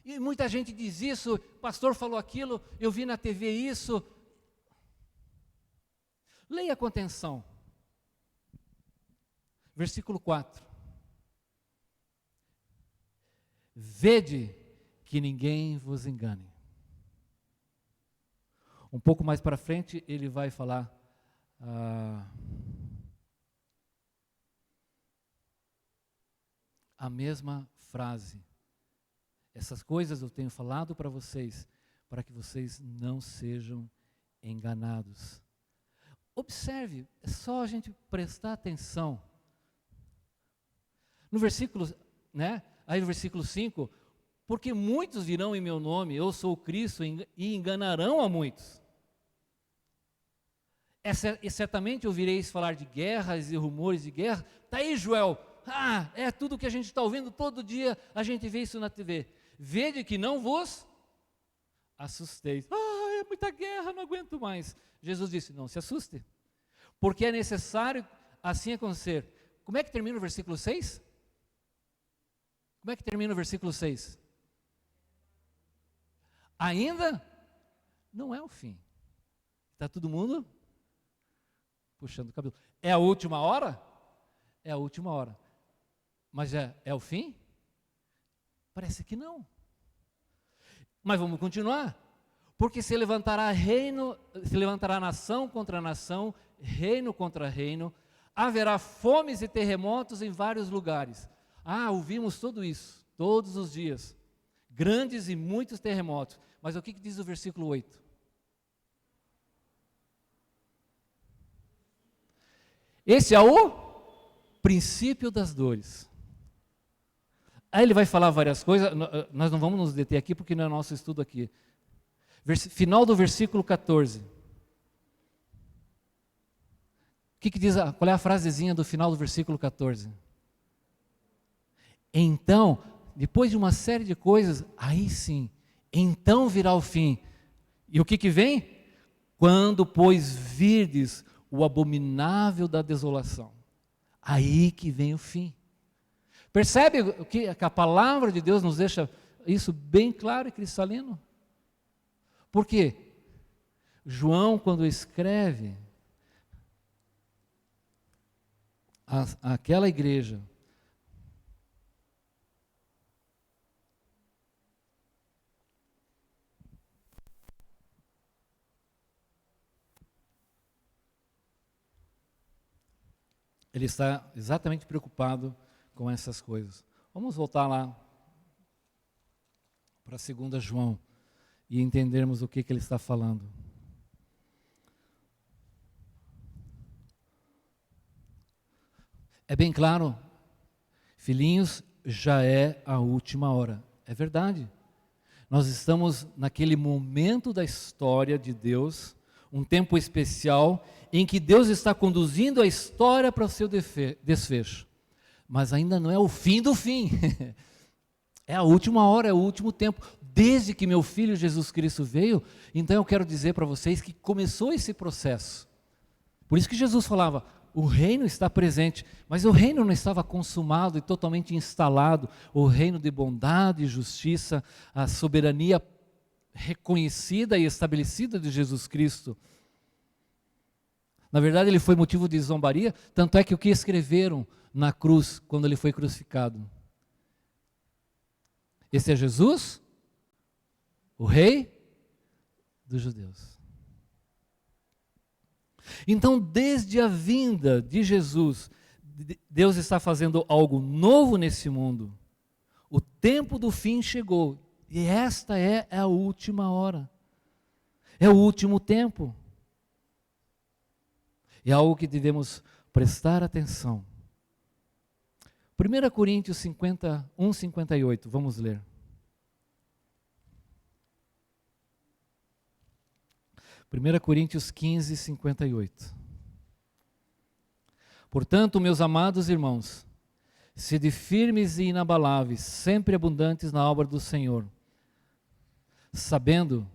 E muita gente diz isso, o pastor falou aquilo, eu vi na TV isso. Leia com atenção. Versículo 4. Vede que ninguém vos engane. Um pouco mais para frente, ele vai falar a mesma frase. Essas coisas eu tenho falado para vocês, para que vocês não sejam enganados. Observe, é só a gente prestar atenção. No versículo, aí no versículo 5, porque muitos virão em meu nome, eu sou o Cristo, e enganarão a muitos. E certamente ouvireis falar de guerras e rumores de guerra. Está aí, Joel. É tudo que a gente está ouvindo, todo dia a gente vê isso na TV. Vede que não vos assusteis. É muita guerra, não aguento mais. Jesus disse, não se assuste, porque é necessário assim acontecer. Como é que termina o versículo 6? Como é que termina o versículo 6? Ainda não é o fim. Está todo mundo puxando o cabelo. É a última hora? É a última hora. Mas é o fim? Parece que não. Mas vamos continuar. Porque se levantará nação contra nação, reino contra reino, haverá fomes e terremotos em vários lugares. Ouvimos tudo isso, todos os dias. Grandes e muitos terremotos. Mas o que diz o versículo 8? Esse é o princípio das dores. Aí ele vai falar várias coisas, nós não vamos nos deter aqui porque não é nosso estudo aqui. Final do versículo 14. O que diz, qual é a frasezinha do final do versículo 14? Então, depois de uma série de coisas, aí sim, então virá o fim. E o que vem? Quando, pois, virdes o abominável da desolação. Aí que vem o fim. Percebe que a palavra de Deus nos deixa isso bem claro e cristalino? Por quê? João, quando escreve aquela igreja, ele está exatamente preocupado com essas coisas. Vamos voltar lá para 2 João e entendermos o que ele está falando. É bem claro, filhinhos, já é a última hora. É verdade. Nós estamos naquele momento da história de Deus, um tempo especial em que Deus está conduzindo a história para o seu desfecho. Mas ainda não é o fim do fim. É a última hora, é o último tempo. Desde que meu filho Jesus Cristo veio, então eu quero dizer para vocês que começou esse processo. Por isso que Jesus falava, o reino está presente, mas o reino não estava consumado e totalmente instalado. O reino de bondade e justiça, a soberania reconhecida e estabelecida de Jesus Cristo. Na verdade, ele foi motivo de zombaria, tanto é que o que escreveram na cruz, quando ele foi crucificado? Esse é Jesus, o rei dos judeus. Então, desde a vinda de Jesus, Deus está fazendo algo novo nesse mundo. O tempo do fim chegou, e esta é a última hora. É o último tempo. É algo que devemos prestar atenção. 1 Coríntios 51, 58, vamos ler. 1 Coríntios 15, 58. Portanto, meus amados irmãos, sede firmes e inabaláveis, sempre abundantes na obra do Senhor, sabendo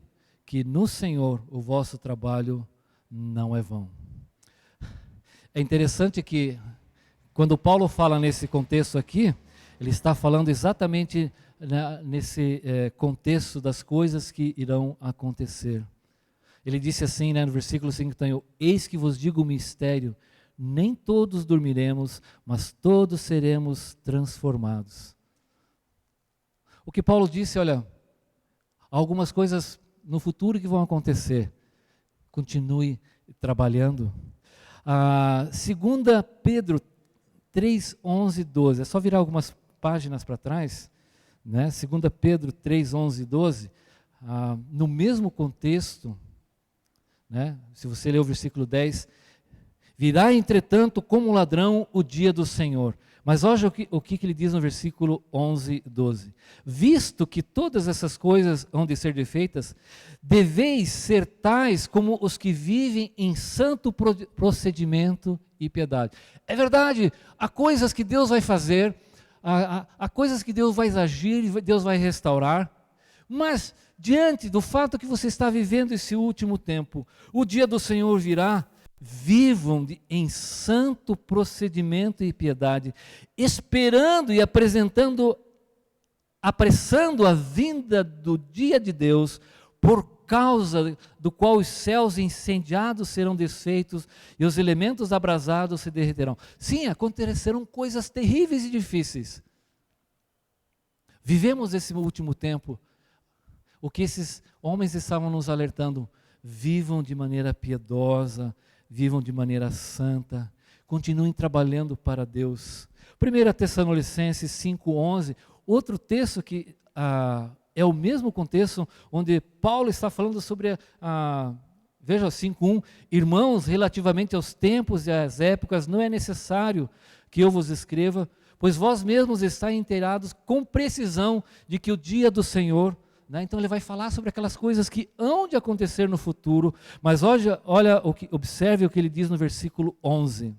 que no Senhor o vosso trabalho não é vão. É interessante que, quando Paulo fala nesse contexto aqui, ele está falando exatamente nesse contexto das coisas que irão acontecer. Ele disse assim, no versículo 5, então, eis que vos digo o mistério, nem todos dormiremos, mas todos seremos transformados. O que Paulo disse, olha, algumas coisas no futuro que vão acontecer. Continue trabalhando. 2 Pedro 3, 11 e 12. É só virar algumas páginas para trás. Né? 2 Pedro 3, 11 e 12. No mesmo contexto, né? Se você ler o versículo 10, virá entretanto como ladrão o dia do Senhor. Mas olha o que ele diz no versículo 11 e 12. Visto que todas essas coisas hão de ser feitas, deveis ser tais como os que vivem em santo procedimento e piedade. É verdade, há coisas que Deus vai fazer, há coisas que Deus vai agir, Deus vai restaurar, mas diante do fato que você está vivendo esse último tempo, o dia do Senhor virá. Vivam em santo procedimento e piedade, esperando e apressando a vinda do dia de Deus, por causa do qual os céus incendiados serão desfeitos e os elementos abrasados se derreterão. Sim, acontecerão coisas terríveis e difíceis. Vivemos esse último tempo. O que esses homens estavam nos alertando: vivam de maneira piedosa, vivam de maneira santa, continuem trabalhando para Deus. 1 Tessalonicenses 5,11, outro texto que é o mesmo contexto onde Paulo está falando sobre, veja 5,1, irmãos, relativamente aos tempos e às épocas, não é necessário que eu vos escreva, pois vós mesmos estáis inteirados com precisão de que o dia do Senhor... Então ele vai falar sobre aquelas coisas que hão de acontecer no futuro, mas observe o que ele diz no versículo 11.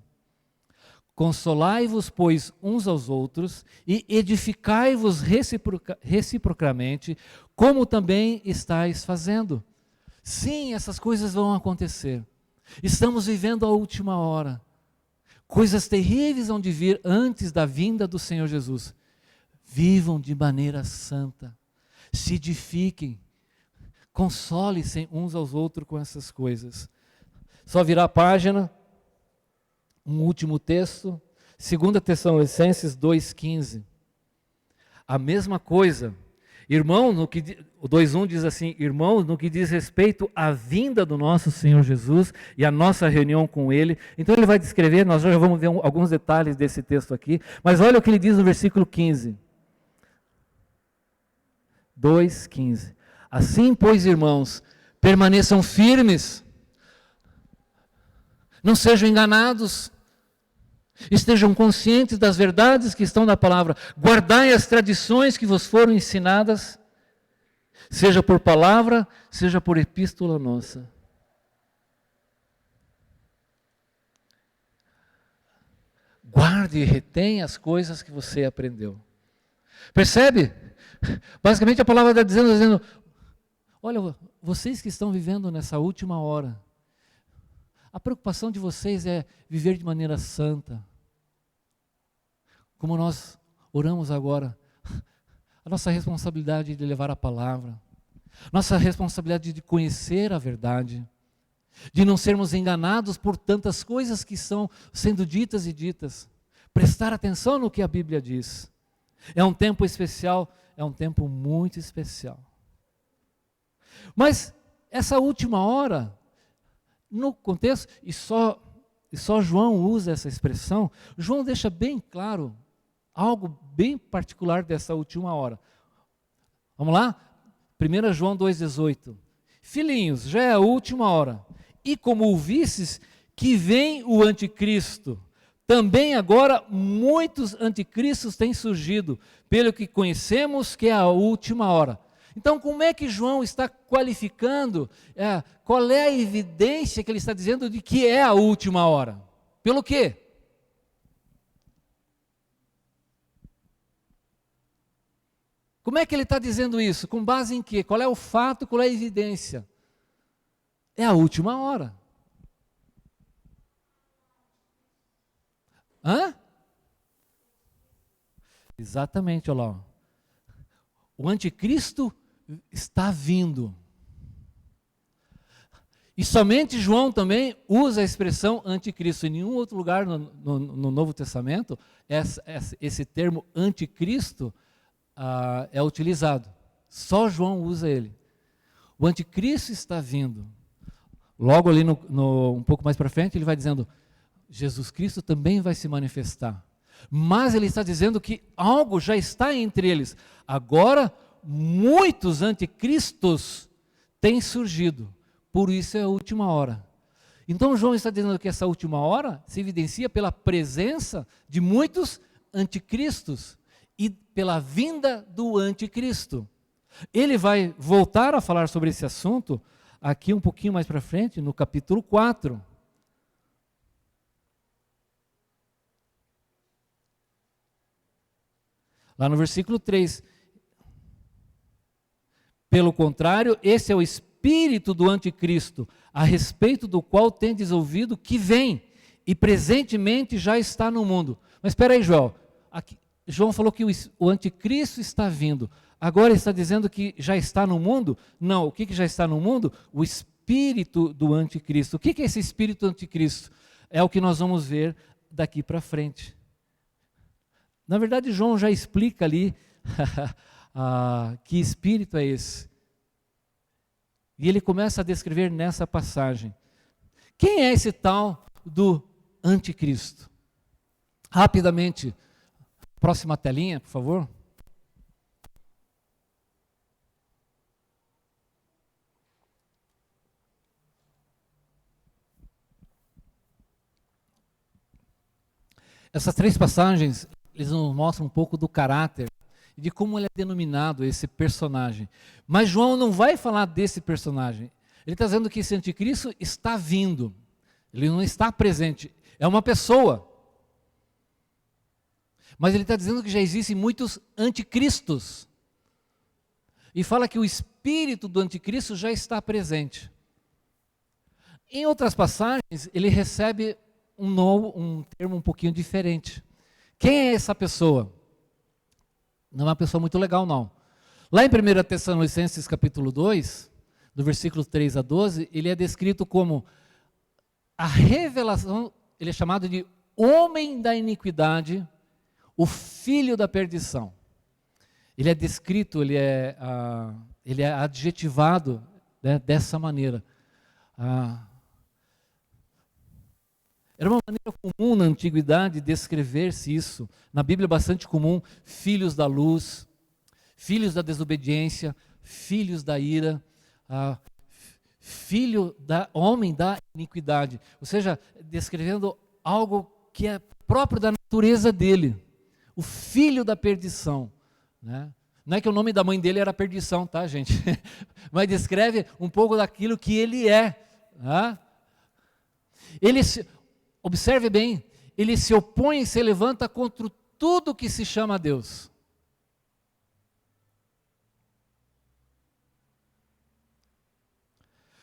Consolai-vos, pois, uns aos outros e edificai-vos reciprocamente, como também estáis fazendo. Sim, essas coisas vão acontecer. Estamos vivendo a última hora. Coisas terríveis vão de vir antes da vinda do Senhor Jesus. Vivam de maneira santa. Se edifiquem, consolem-se uns aos outros com essas coisas. Só virar a página, um último texto, 2 Tessalonicenses 2,15. A mesma coisa, irmão, o 2,1 diz assim: irmãos, no que diz respeito à vinda do nosso Senhor Jesus e à nossa reunião com Ele. Então ele vai descrever, nós já vamos ver alguns detalhes desse texto aqui, mas olha o que ele diz no versículo 15. 2,15. Assim, pois, irmãos, permaneçam firmes, não sejam enganados, estejam conscientes das verdades que estão na palavra, guardai as tradições que vos foram ensinadas, seja por palavra, seja por epístola nossa. Guarde e retenha as coisas que você aprendeu. Percebe? Basicamente a palavra está dizendo, olha, vocês que estão vivendo nessa última hora, a preocupação de vocês é viver de maneira santa. Como nós oramos agora, a nossa responsabilidade de levar a palavra, nossa responsabilidade de conhecer a verdade, de não sermos enganados por tantas coisas que estão sendo ditas e ditas, prestar atenção no que a Bíblia diz. É um tempo especial, é um tempo muito especial. Mas essa última hora, no contexto, e só João usa essa expressão, João deixa bem claro algo bem particular dessa última hora. Vamos lá? 1 João 2,18. Filhinhos, já é a última hora. E como ouvistes que vem o anticristo, também agora muitos anticristos têm surgido, pelo que conhecemos que é a última hora. Então, como é que João está qualificando? Qual é a evidência que ele está dizendo de que é a última hora? Pelo quê? Como é que ele está dizendo isso? Com base em quê? Qual é o fato, qual é a evidência? É a última hora. Hã? Exatamente, olha lá. O anticristo está vindo. E somente João também usa a expressão anticristo. Em nenhum outro lugar no Novo Testamento esse termo anticristo é utilizado. Só João usa ele. O anticristo está vindo. Logo ali, um pouco mais para frente, ele vai dizendo, Jesus Cristo também vai se manifestar. Mas ele está dizendo que algo já está entre eles. Agora, muitos anticristos têm surgido. Por isso é a última hora. Então João está dizendo que essa última hora se evidencia pela presença de muitos anticristos e pela vinda do anticristo. Ele vai voltar a falar sobre esse assunto aqui um pouquinho mais para frente, no capítulo 4. Lá no versículo 3. Pelo contrário, esse é o espírito do anticristo, a respeito do qual tendes ouvido que vem, e presentemente já está no mundo. Mas espera aí, João. João falou que o anticristo está vindo. Agora ele está dizendo que já está no mundo? Não, o que já está no mundo? O espírito do anticristo. O que é esse espírito do anticristo? É o que nós vamos ver daqui para frente. Na verdade, João já explica ali que espírito é esse. E ele começa a descrever nessa passagem. Quem é esse tal do anticristo? Rapidamente, próxima telinha, por favor. Essas três passagens, eles nos mostram um pouco do caráter e de como ele é denominado, esse personagem. Mas João não vai falar desse personagem. Ele está dizendo que esse anticristo está vindo. Ele não está presente. É uma pessoa. Mas ele está dizendo que já existem muitos anticristos. E fala que o espírito do anticristo já está presente. Em outras passagens, ele recebe um termo um pouquinho diferente. Quem é essa pessoa? Não é uma pessoa muito legal, não. Lá em 1 Tessalonicenses capítulo 2, do versículo 3 a 12, ele é descrito como a revelação, ele é chamado de homem da iniquidade, o filho da perdição. Ele é descrito, ele é adjetivado, né, dessa maneira. Era uma maneira comum na antiguidade descrever-se isso. Na Bíblia é bastante comum, filhos da luz, filhos da desobediência, filhos da ira, homem da iniquidade. Ou seja, descrevendo algo que é próprio da natureza dele. O filho da perdição. Né? Não é que o nome da mãe dele era perdição, tá, gente? Mas descreve um pouco daquilo que ele é. Né? Observe bem, ele se opõe e se levanta contra tudo que se chama Deus.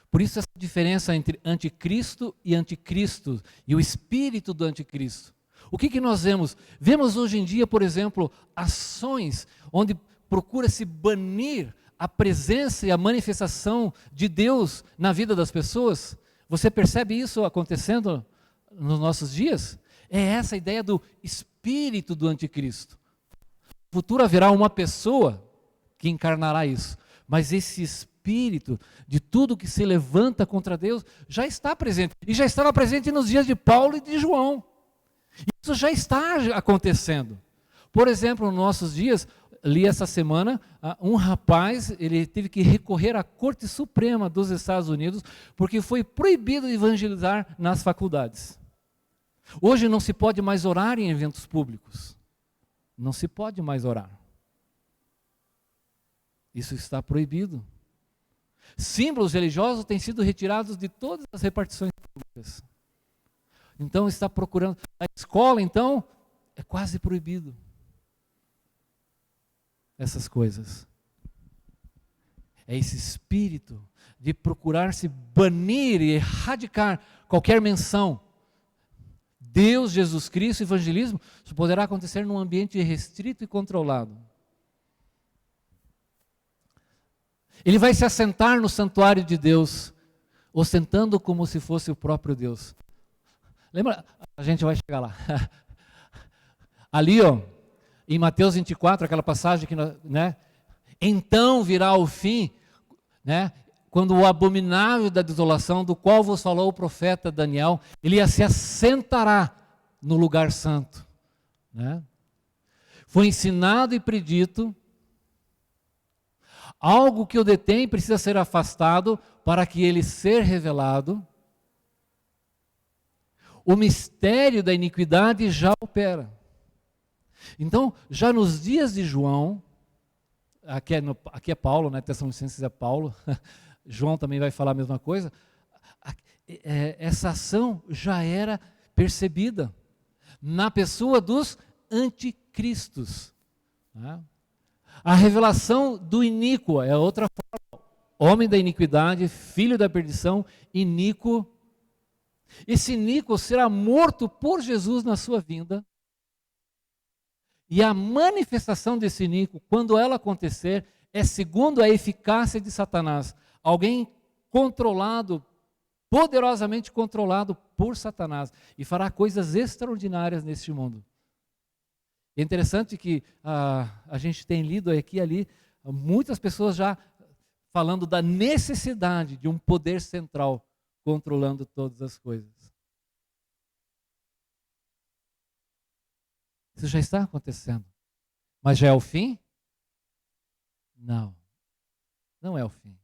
Por isso essa diferença entre anticristo e anticristo, e o espírito do anticristo. O que nós vemos? Vemos hoje em dia, por exemplo, ações onde procura-se banir a presença e a manifestação de Deus na vida das pessoas. Você percebe isso acontecendo nos nossos dias? É essa a ideia do espírito do anticristo. No futuro haverá uma pessoa que encarnará isso, mas esse espírito de tudo que se levanta contra Deus já está presente, e já estava presente nos dias de Paulo e de João. Isso já está acontecendo. Por exemplo, nos nossos dias, li essa semana, um rapaz, ele teve que recorrer à Corte Suprema dos Estados Unidos, porque foi proibido evangelizar nas faculdades. Hoje não se pode mais orar em eventos públicos. Não se pode mais orar. Isso está proibido. Símbolos religiosos têm sido retirados de todas as repartições públicas. Então está procurando. Na escola, então, é quase proibido essas coisas. É esse espírito de procurar se banir e erradicar qualquer menção. Deus, Jesus Cristo, evangelismo, isso poderá acontecer num ambiente restrito e controlado. Ele vai se assentar no santuário de Deus, ostentando como se fosse o próprio Deus. Lembra? A gente vai chegar lá. Ali, ó, em Mateus 24, aquela passagem que, né? Então virá o fim, né? quando o abominável da desolação, do qual vos falou o profeta Daniel, ele se assentará no lugar santo. Né? Foi ensinado e predito, algo que o detém precisa ser afastado para que ele ser revelado. O mistério da iniquidade já opera. Então, já nos dias de João, aqui é Paulo, né? Tessalonicenses é Paulo, João também vai falar a mesma coisa, essa ação já era percebida na pessoa dos anticristos. Né? A revelação do iníquo é outra forma, homem da iniquidade, filho da perdição, iníquo. Esse iníquo será morto por Jesus na sua vinda. E a manifestação desse iníquo, quando ela acontecer, é segundo a eficácia de Satanás. Alguém controlado, poderosamente controlado por Satanás. E fará coisas extraordinárias neste mundo. É interessante que a gente tem lido aqui e ali, muitas pessoas já falando da necessidade de um poder central controlando todas as coisas. Isso já está acontecendo. Mas já é o fim? Não. Não é o fim.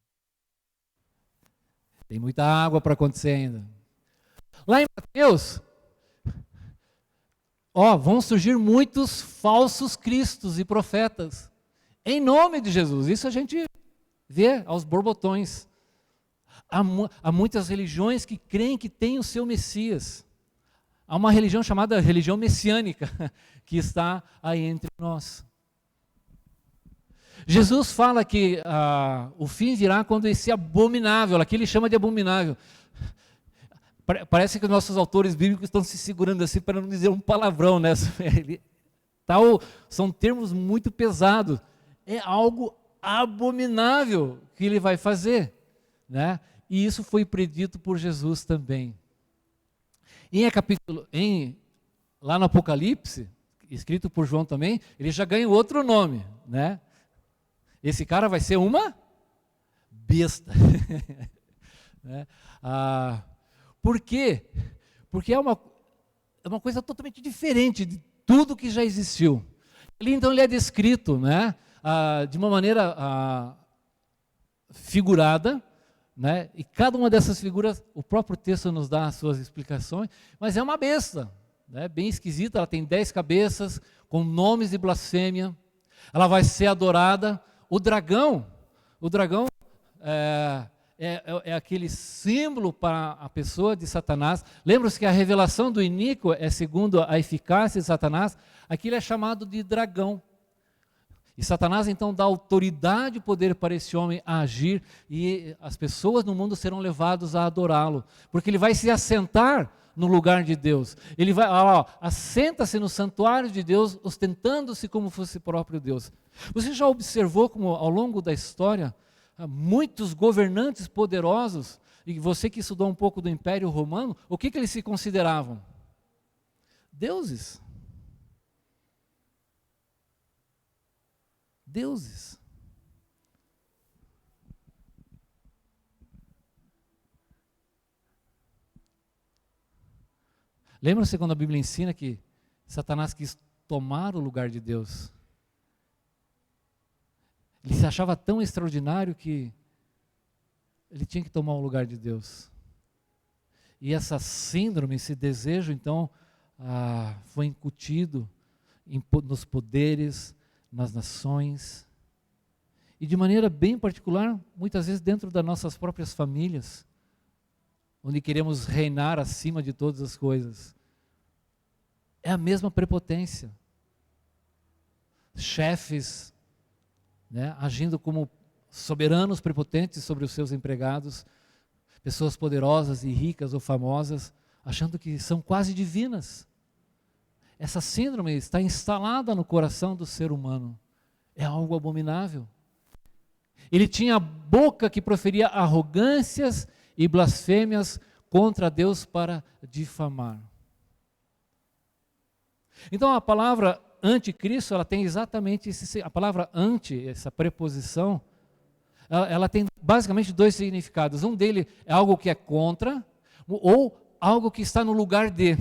Tem muita água para acontecer ainda. Lá em Mateus, vão surgir muitos falsos cristos e profetas. Em nome de Jesus. Isso a gente vê aos borbotões. Há muitas religiões que creem que tem o seu Messias. Há uma religião chamada religião messiânica, que está aí entre nós. Jesus fala que o fim virá quando esse abominável, aqui ele chama de abominável. Parece que os nossos autores bíblicos estão se segurando assim para não dizer um palavrão, né? São termos muito pesados. É algo abominável que ele vai fazer, né? E isso foi predito por Jesus também. Lá no Apocalipse, escrito por João também, ele já ganha outro nome, né? Esse cara vai ser uma besta. Né? Por quê? Porque é uma coisa totalmente diferente de tudo que já existiu. Então ele é descrito, né? De uma maneira figurada, né? E cada uma dessas figuras, o próprio texto nos dá as suas explicações, mas é uma besta, né? Bem esquisita, ela tem 10 cabeças, com nomes de blasfêmia, ela vai ser adorada. O dragão é aquele símbolo para a pessoa de Satanás. Lembra-se que a revelação do iníquo é segundo a eficácia de Satanás, aquilo é chamado de dragão. E Satanás então dá autoridade e poder para esse homem agir, e as pessoas no mundo serão levadas a adorá-lo, porque ele vai se assentar no lugar de Deus. Ele vai, assenta-se no santuário de Deus, ostentando-se como fosse próprio Deus. Você já observou como ao longo da história, muitos governantes poderosos, e você que estudou um pouco do Império Romano, o que eles se consideravam? Deuses. Deuses. Lembra-se quando a Bíblia ensina que Satanás quis tomar o lugar de Deus? Ele se achava tão extraordinário que ele tinha que tomar o lugar de Deus. E essa síndrome, esse desejo, então, foi incutido nos poderes, nas nações, e de maneira bem particular, muitas vezes dentro das nossas próprias famílias, onde queremos reinar acima de todas as coisas. É a mesma prepotência. Chefes, né, agindo como soberanos prepotentes sobre os seus empregados, pessoas poderosas e ricas ou famosas, achando que são quase divinas. Essa síndrome está instalada no coração do ser humano. É algo abominável. Ele tinha a boca que proferia arrogâncias e blasfêmias contra Deus para difamar. Então a palavra anticristo, ela tem exatamente a palavra anti, essa preposição, ela tem basicamente dois significados. Um dele é algo que é contra, ou algo que está no lugar de.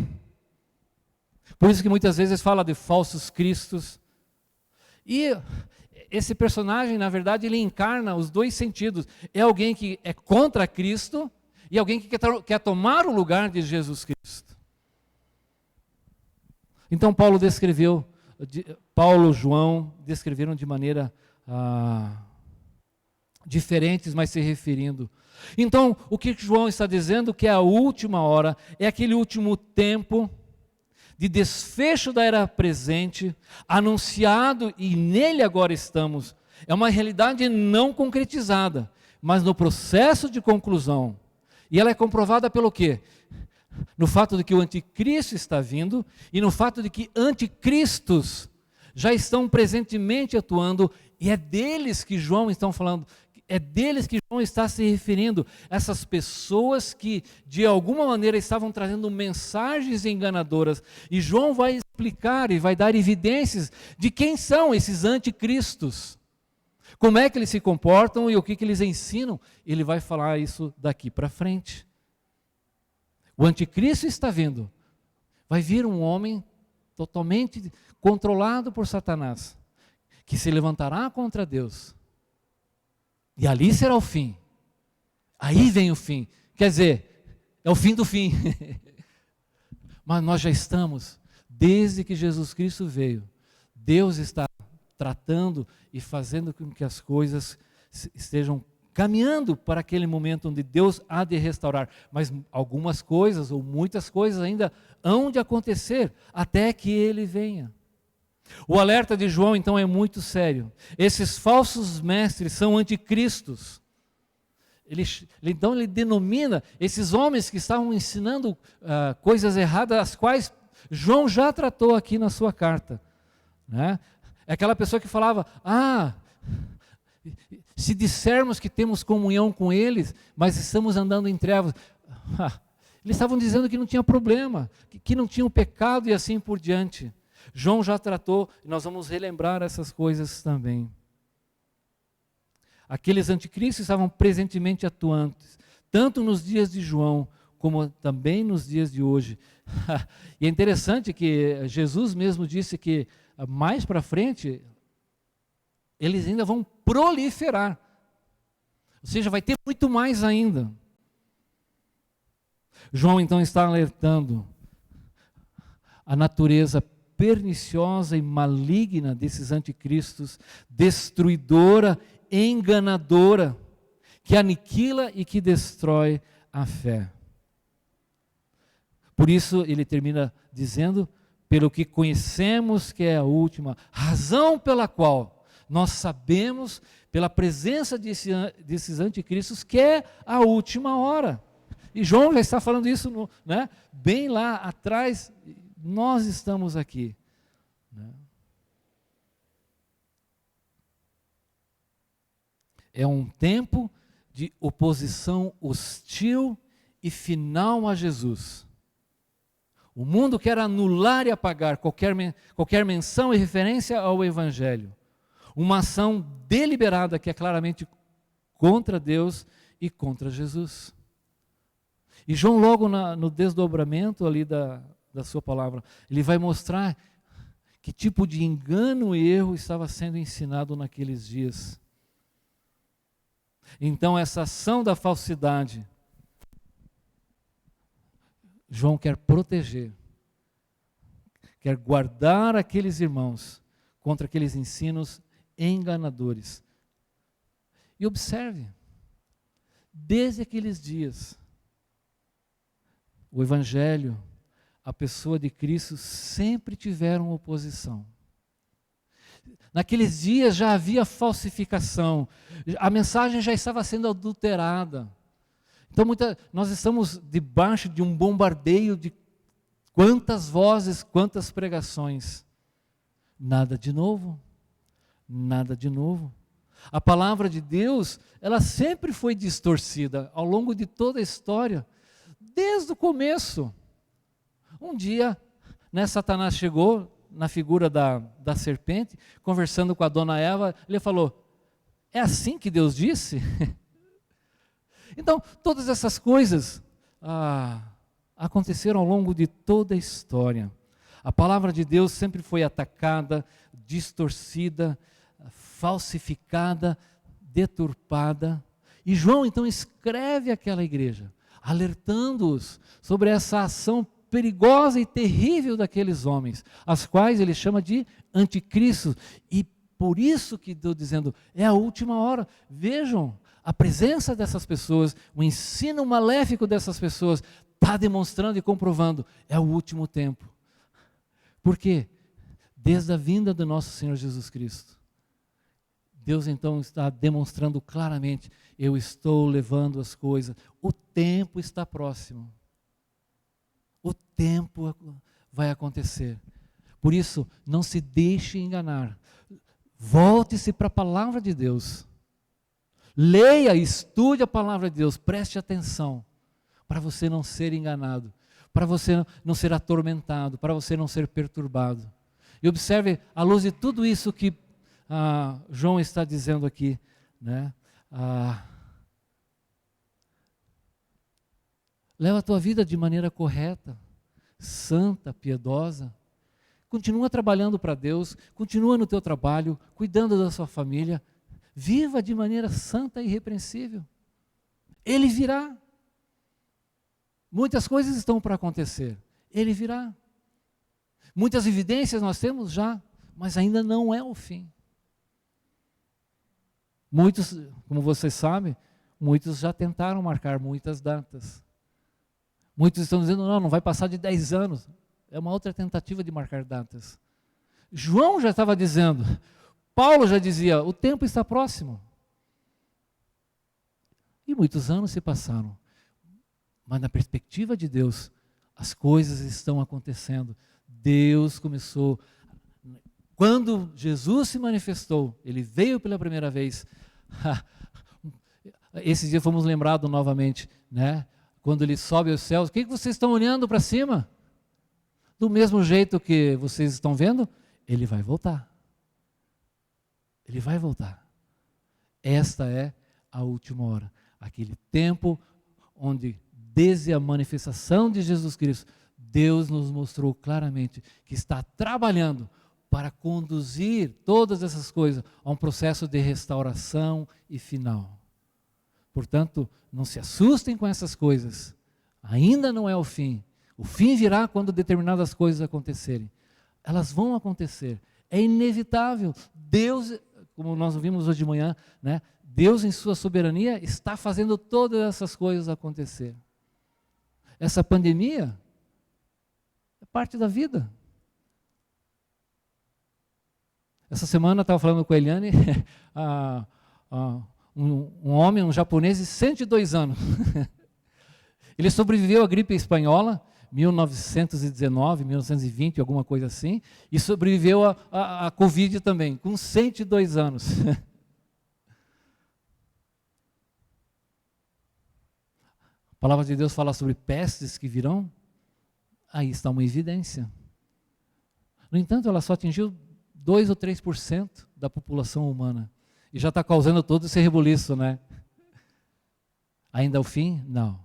Por isso que muitas vezes fala de falsos cristos. E esse personagem, na verdade, ele encarna os dois sentidos. É alguém que é contra Cristo e alguém que quer tomar o lugar de Jesus Cristo. Então Paulo e João descreveram de maneira diferentes, mas se referindo. Então, o que João está dizendo que é a última hora, é aquele último tempo de desfecho da era presente, anunciado, e nele agora estamos. É uma realidade não concretizada, mas no processo de conclusão. E ela é comprovada pelo quê? No fato de que o anticristo está vindo, e no fato de que anticristos já estão presentemente atuando, e é deles que João está falando, é deles que João está se referindo, essas pessoas que de alguma maneira estavam trazendo mensagens enganadoras, e João vai explicar e vai dar evidências de quem são esses anticristos, como é que eles se comportam e o que eles ensinam. Ele vai falar isso daqui para frente. O anticristo está vindo, vai vir um homem totalmente controlado por Satanás, que se levantará contra Deus. E ali será o fim. Aí vem o fim. Quer dizer, é o fim do fim. Mas nós já estamos, desde que Jesus Cristo veio, Deus está tratando e fazendo com que as coisas estejam caminhando para aquele momento onde Deus há de restaurar. Mas algumas coisas, ou muitas coisas ainda hão de acontecer, até que Ele venha. O alerta de João, então, é sério. Esses falsos mestres são anticristos. Então, ele denomina esses homens que estavam ensinando coisas erradas, as quais João já tratou aqui na sua carta. Né? É aquela pessoa que falava, se dissermos que temos comunhão com eles, mas estamos andando em trevas. Eles estavam dizendo que não tinha problema, que não tinha pecado e assim por diante. João já tratou, e nós vamos relembrar essas coisas também. Aqueles anticristos estavam presentemente atuantes, tanto nos dias de João, como também nos dias de hoje. E é interessante que Jesus mesmo disse que mais para frente, eles ainda vão proliferar. Ou seja, vai ter muito mais ainda. João então está alertando a natureza perniciosa e maligna desses anticristos, destruidora, enganadora, que aniquila e que destrói a fé. Por isso ele termina dizendo, pelo que conhecemos que é a última, razão pela qual nós sabemos, pela presença desses anticristos, que é a última hora. E João já está falando isso bem lá atrás. Nós estamos aqui. Né? É um tempo de oposição hostil e final a Jesus. O mundo quer anular e apagar qualquer menção e referência ao Evangelho. Uma ação deliberada que é claramente contra Deus e contra Jesus. E João, logo no desdobramento ali da sua palavra, ele vai mostrar que tipo de engano e erro estava sendo ensinado naqueles dias. Então, essa ação da falsidade, João quer proteger, quer guardar aqueles irmãos contra aqueles ensinos enganadores. E observe, desde aqueles dias, o Evangelho, a pessoa de Cristo sempre tiveram oposição. Naqueles dias já havia falsificação, a mensagem já estava sendo adulterada. Então nós estamos debaixo de um bombardeio de quantas vozes, quantas pregações. Nada de novo, nada de novo. A palavra de Deus, ela sempre foi distorcida ao longo de toda a história, desde o começo. Um dia, Satanás chegou na figura da serpente, conversando com a dona Eva, ele falou, é assim que Deus disse? Então, todas essas coisas aconteceram ao longo de toda a história. A palavra de Deus sempre foi atacada, distorcida, falsificada, deturpada. E João então escreve àquela igreja, alertando-os sobre essa ação perigosa e terrível daqueles homens, as quais ele chama de anticristo. E por isso que estou dizendo, é a última hora. Vejam, a presença dessas pessoas, o ensino maléfico dessas pessoas, está demonstrando e comprovando, é o último tempo. Por quê? Desde a vinda do nosso Senhor Jesus Cristo, Deus então está demonstrando claramente, eu estou levando as coisas, o tempo está próximo. O tempo vai acontecer. Por isso, não se deixe enganar. Volte-se para a palavra de Deus. Leia, estude a palavra de Deus, preste atenção, para você não ser enganado, para você não ser atormentado, para você não ser perturbado. E observe, à luz de tudo isso que João está dizendo aqui, né? Leva a tua vida de maneira correta, santa, piedosa. Continua trabalhando para Deus, continua no teu trabalho, cuidando da sua família. Viva de maneira santa e irrepreensível. Ele virá. Muitas coisas estão para acontecer. Ele virá. Muitas evidências nós temos já, mas ainda não é o fim. Muitos, como vocês sabem, muitos já tentaram marcar muitas datas. Muitos estão dizendo, não vai passar de 10 anos. É uma outra tentativa de marcar datas. João já estava dizendo, Paulo já dizia, o tempo está próximo. E muitos anos se passaram. Mas na perspectiva de Deus, as coisas estão acontecendo. Deus começou, quando Jesus se manifestou, Ele veio pela primeira vez. Esse dia fomos lembrados novamente, né? Quando Ele sobe aos céus, o que vocês estão olhando para cima? Do mesmo jeito que vocês estão vendo, Ele vai voltar. Ele vai voltar. Esta é a última hora. Aquele tempo onde, desde a manifestação de Jesus Cristo, Deus nos mostrou claramente que está trabalhando para conduzir todas essas coisas a um processo de restauração e final. Portanto, não se assustem com essas coisas. Ainda não é o fim. O fim virá quando determinadas coisas acontecerem. Elas vão acontecer. É inevitável. Deus, como nós vimos hoje de manhã, né? Deus em sua soberania está fazendo todas essas coisas acontecer. Essa pandemia é parte da vida. Essa semana eu estava falando com a Eliane, um homem, um japonês de 102 anos. Ele sobreviveu à gripe espanhola, 1919, 1920, alguma coisa assim, e sobreviveu à Covid também, com 102 anos. A palavra de Deus fala sobre pestes que virão, aí está uma evidência. No entanto, ela só atingiu 2 ou 3% da população humana, e já está causando todo esse rebuliço, né? Ainda é o fim? Não.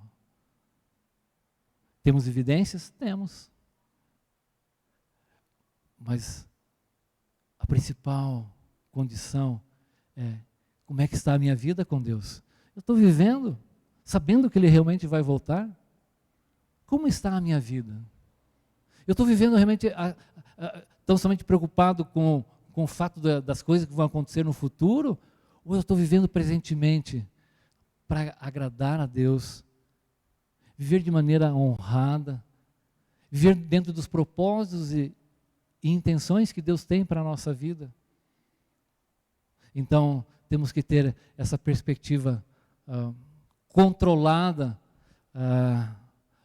Temos evidências? Temos. Mas a principal condição é, como é que está a minha vida com Deus? Eu estou vivendo, sabendo que Ele realmente vai voltar? Como está a minha vida? Eu estou vivendo realmente, tão somente preocupado com o fato das coisas que vão acontecer no futuro? Ou eu estou vivendo presentemente para agradar a Deus? Viver de maneira honrada, viver dentro dos propósitos e intenções que Deus tem para a nossa vida. Então, temos que ter essa perspectiva controlada,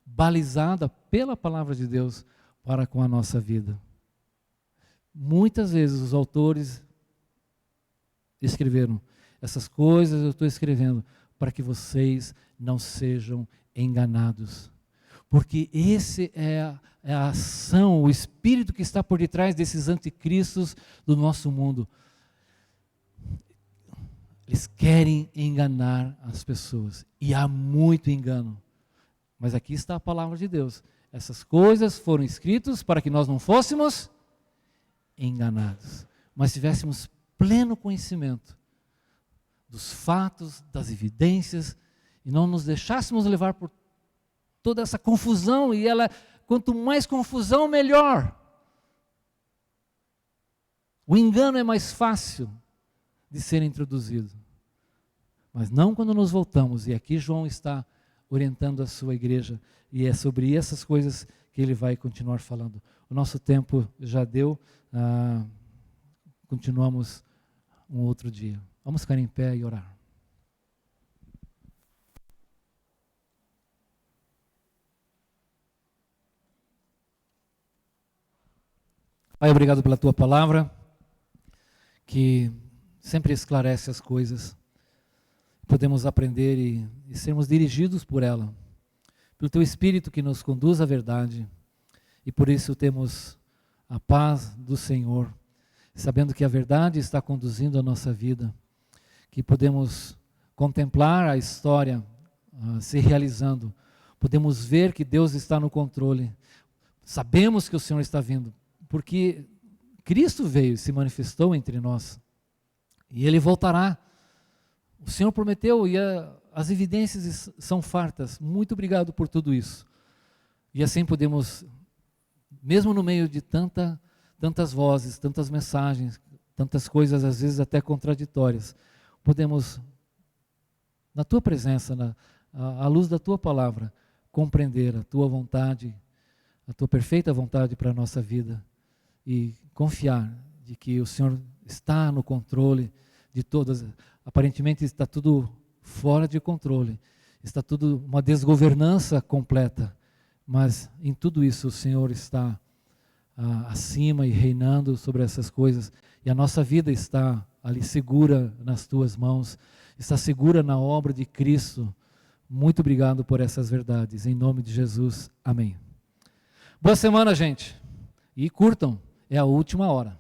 balizada pela palavra de Deus para com a nossa vida. Muitas vezes os autores escreveram, essas coisas eu estou escrevendo para que vocês não sejam enganados. Porque esse é a ação, o espírito que está por detrás desses anticristos do nosso mundo. Eles querem enganar as pessoas. E há muito engano. Mas aqui está a palavra de Deus. Essas coisas foram escritas para que nós não fôssemos enganados, mas tivéssemos pleno conhecimento dos fatos, das evidências, e não nos deixássemos levar por toda essa confusão, e ela, quanto mais confusão, melhor. O engano é mais fácil de ser introduzido, mas não quando nos voltamos, e aqui João está orientando a sua igreja, e é sobre essas coisas que ele vai continuar falando. O nosso tempo já deu, continuamos um outro dia. Vamos ficar em pé e orar. Pai, obrigado pela tua palavra, que sempre esclarece as coisas. Podemos aprender e sermos dirigidos por ela, pelo teu Espírito que nos conduz à verdade, e por isso temos a paz do Senhor, sabendo que a verdade está conduzindo a nossa vida, que podemos contemplar a história se realizando, podemos ver que Deus está no controle, sabemos que o Senhor está vindo, porque Cristo veio e se manifestou entre nós, e Ele voltará. O Senhor prometeu e as evidências são fartas. Muito obrigado por tudo isso. E assim podemos, mesmo no meio de tantas vozes, tantas mensagens, tantas coisas às vezes até contraditórias, podemos, na tua presença, à luz da tua palavra, compreender a tua vontade, a tua perfeita vontade para a nossa vida e confiar de que o Senhor está no controle de todas. Aparentemente está tudo fora de controle, está tudo uma desgovernança completa, mas em tudo isso o Senhor está acima e reinando sobre essas coisas, e a nossa vida está ali segura nas tuas mãos, está segura na obra de Cristo. Muito obrigado por essas verdades, em nome de Jesus, amém. Boa semana, gente, e curtam, é a última hora.